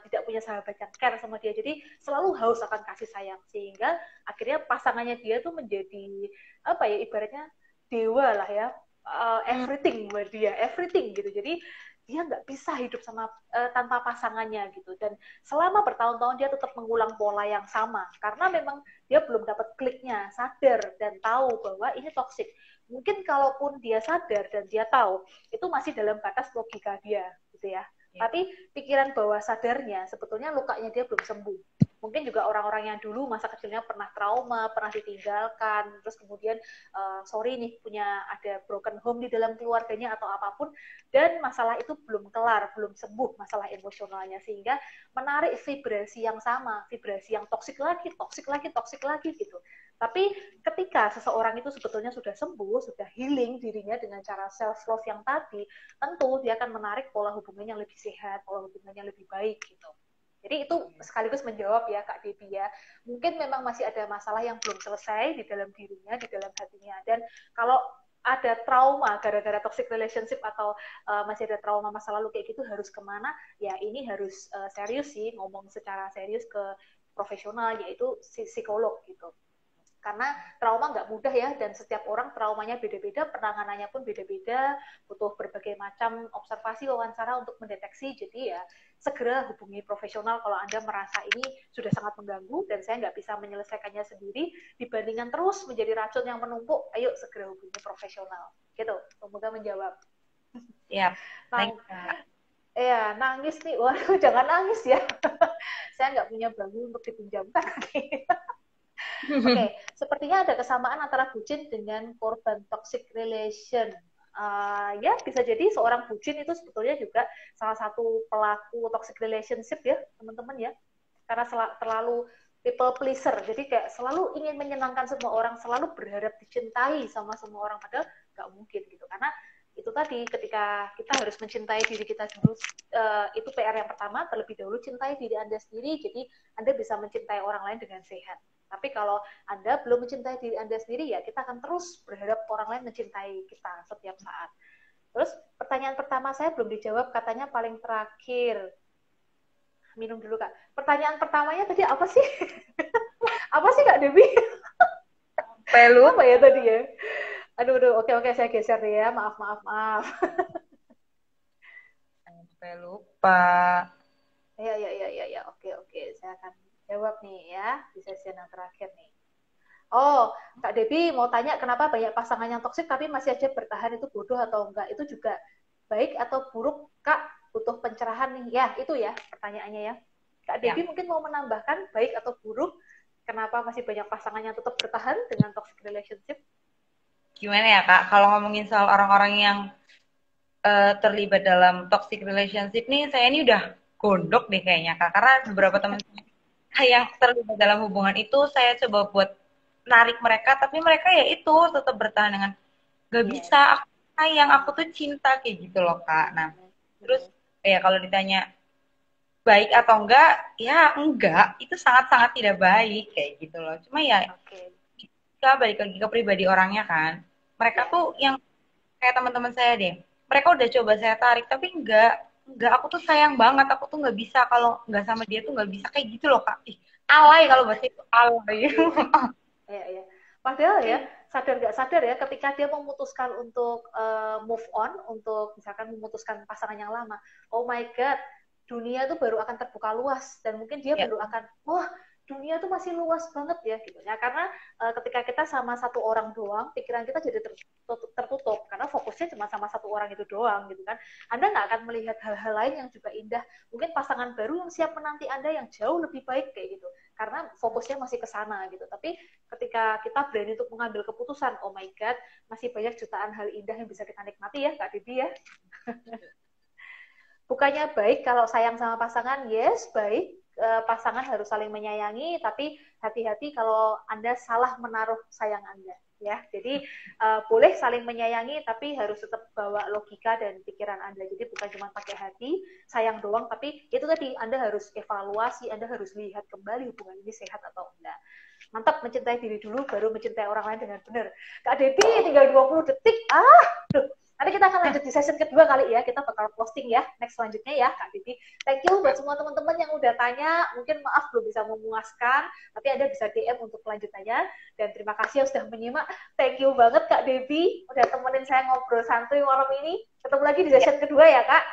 tidak punya sahabat yang care sama dia. Jadi selalu haus akan kasih sayang, sehingga akhirnya pasangannya dia tuh menjadi apa ya, ibaratnya dewa lah ya, everything buat dia, everything gitu. Jadi dia nggak bisa hidup sama tanpa pasangannya gitu. Dan selama bertahun-tahun dia tetap mengulang pola yang sama karena memang dia belum dapat kliknya, sadar dan tahu bahwa ini toksik. Mungkin kalaupun dia sadar dan dia tahu, itu masih dalam batas logika dia gitu ya. Tapi pikiran bawah sadarnya sebetulnya lukanya dia belum sembuh. Mungkin juga orang-orang yang dulu masa kecilnya pernah trauma, pernah ditinggalkan, terus kemudian sorry nih punya ada broken home di dalam keluarganya atau apapun, dan masalah itu belum kelar, belum sembuh masalah emosionalnya, sehingga menarik vibrasi yang sama, vibrasi yang toksik lagi, toksik lagi, toksik lagi gitu. Tapi ketika seseorang itu sebetulnya sudah sembuh, sudah healing dirinya dengan cara self love yang tadi, tentu dia akan menarik pola hubungan yang lebih sehat, pola hubungan yang lebih baik gitu. Jadi itu sekaligus menjawab ya Kak Debbie ya. Mungkin memang masih ada masalah yang belum selesai di dalam dirinya, di dalam hatinya. Dan kalau ada trauma gara-gara toxic relationship atau masih ada trauma masa lalu kayak gitu, harus kemana? Ya ini harus serius sih, ngomong secara serius ke profesional, yaitu psikolog gitu. Karena trauma nggak mudah ya, dan setiap orang traumanya beda-beda, penanganannya pun beda-beda, butuh berbagai macam observasi, wawancara untuk mendeteksi. Jadi ya segera hubungi profesional kalau Anda merasa ini sudah sangat mengganggu dan saya nggak bisa menyelesaikannya sendiri, dibandingkan terus menjadi racun yang menumpuk, ayo segera hubungi profesional. Gitu, semoga menjawab. Iya, ya nangis nih, waduh jangan nangis ya. Saya nggak punya bahu untuk dipinjamkan. Oke, sepertinya ada kesamaan antara bucin dengan korban toxic relation. Ya, bisa jadi seorang bucin itu sebetulnya juga salah satu pelaku toxic relationship ya, teman-teman ya. Karena terlalu people pleaser, jadi kayak selalu ingin menyenangkan semua orang, selalu berharap dicintai sama semua orang, padahal nggak mungkin gitu. Karena itu tadi, ketika kita harus mencintai diri kita dulu, itu PR yang pertama, terlebih dahulu cintai diri Anda sendiri, jadi Anda bisa mencintai orang lain dengan sehat. Tapi kalau Anda belum mencintai diri Anda sendiri, ya kita akan terus berharap orang lain mencintai kita setiap saat. Terus pertanyaan pertama saya belum dijawab, katanya paling terakhir. Minum dulu Kak. Pertanyaan pertamanya tadi apa sih? Apa sih Kak Debbie? Apa ya tadi ya? Aduh, oke, saya geser deh ya. Maaf. Sampai lupa. Ya. Oke. Saya akan jawab nih ya di sesi yang terakhir nih. Oh, Kak Debbie mau tanya kenapa banyak pasangan yang toksik tapi masih aja bertahan, itu bodoh atau enggak? Itu juga baik atau buruk, Kak? Butuh pencerahan nih. Ya, itu ya pertanyaannya ya. Kak Debbie mungkin mau menambahkan baik atau buruk, kenapa masih banyak pasangan yang tetap bertahan dengan toxic relationship? Gimana ya Kak, kalau ngomongin soal orang-orang yang terlibat dalam toxic relationship nih, saya ini udah gondok deh kayaknya Kak. Karena beberapa teman saya yang terlibat dalam hubungan itu, saya coba buat narik mereka, tapi mereka ya itu tetap bertahan dengan gak bisa, aku sayang, aku tuh cinta, kayak gitu loh Kak. Nah, terus ya kalau ditanya baik atau enggak, ya enggak, itu sangat-sangat tidak baik kayak gitu loh. Cuma ya kita balik lagi ke pribadi orangnya kan. Mereka tuh yang kayak teman-teman saya deh, mereka udah coba saya tarik tapi enggak, aku tuh sayang banget, aku tuh nggak bisa, kalau nggak sama dia tuh nggak bisa, kayak gitu loh Kak. Ih, alay, kalau bahasa itu alay. Iya. Padahal ya, sadar nggak sadar ya, ketika dia memutuskan untuk move on, untuk misalkan memutuskan pasangan yang lama, oh my god, dunia tuh baru akan terbuka luas, dan mungkin dia baru akan, wah dunia tuh masih luas banget ya gitu ya. Karena ketika kita sama satu orang doang, pikiran kita jadi tertutup karena fokusnya cuma sama satu orang itu doang gitu kan. Anda nggak akan melihat hal-hal lain yang juga indah, mungkin pasangan baru yang siap menanti Anda yang jauh lebih baik kayak gitu, karena fokusnya masih ke sana gitu. Tapi ketika kita berani untuk mengambil keputusan, oh my god, masih banyak jutaan hal indah yang bisa kita nikmati ya Kak Didi ya. Bukannya baik kalau sayang sama pasangan, yes baik, pasangan harus saling menyayangi, tapi hati-hati kalau Anda salah menaruh sayang Anda ya. Jadi boleh saling menyayangi, tapi harus tetap bawa logika dan pikiran Anda. Jadi bukan cuma pakai hati sayang doang, tapi itu tadi Anda harus evaluasi, Anda harus lihat kembali hubungan ini sehat atau enggak. Mantap, mencintai diri dulu, baru mencintai orang lain dengan benar. Kak Debbie, tinggal 20 detik. Duh. Nanti kita akan lanjut di session kedua kali ya. Kita bakal posting ya, next selanjutnya ya, Kak Debbie. Thank you buat semua teman-teman yang udah tanya. Mungkin maaf belum bisa memuaskan, tapi Anda bisa DM untuk kelanjutannya. Dan terima kasih yang sudah menyimak. Thank you banget Kak Debbie, udah temenin saya ngobrol santuy malam ini. Ketemu lagi di session kedua ya, Kak.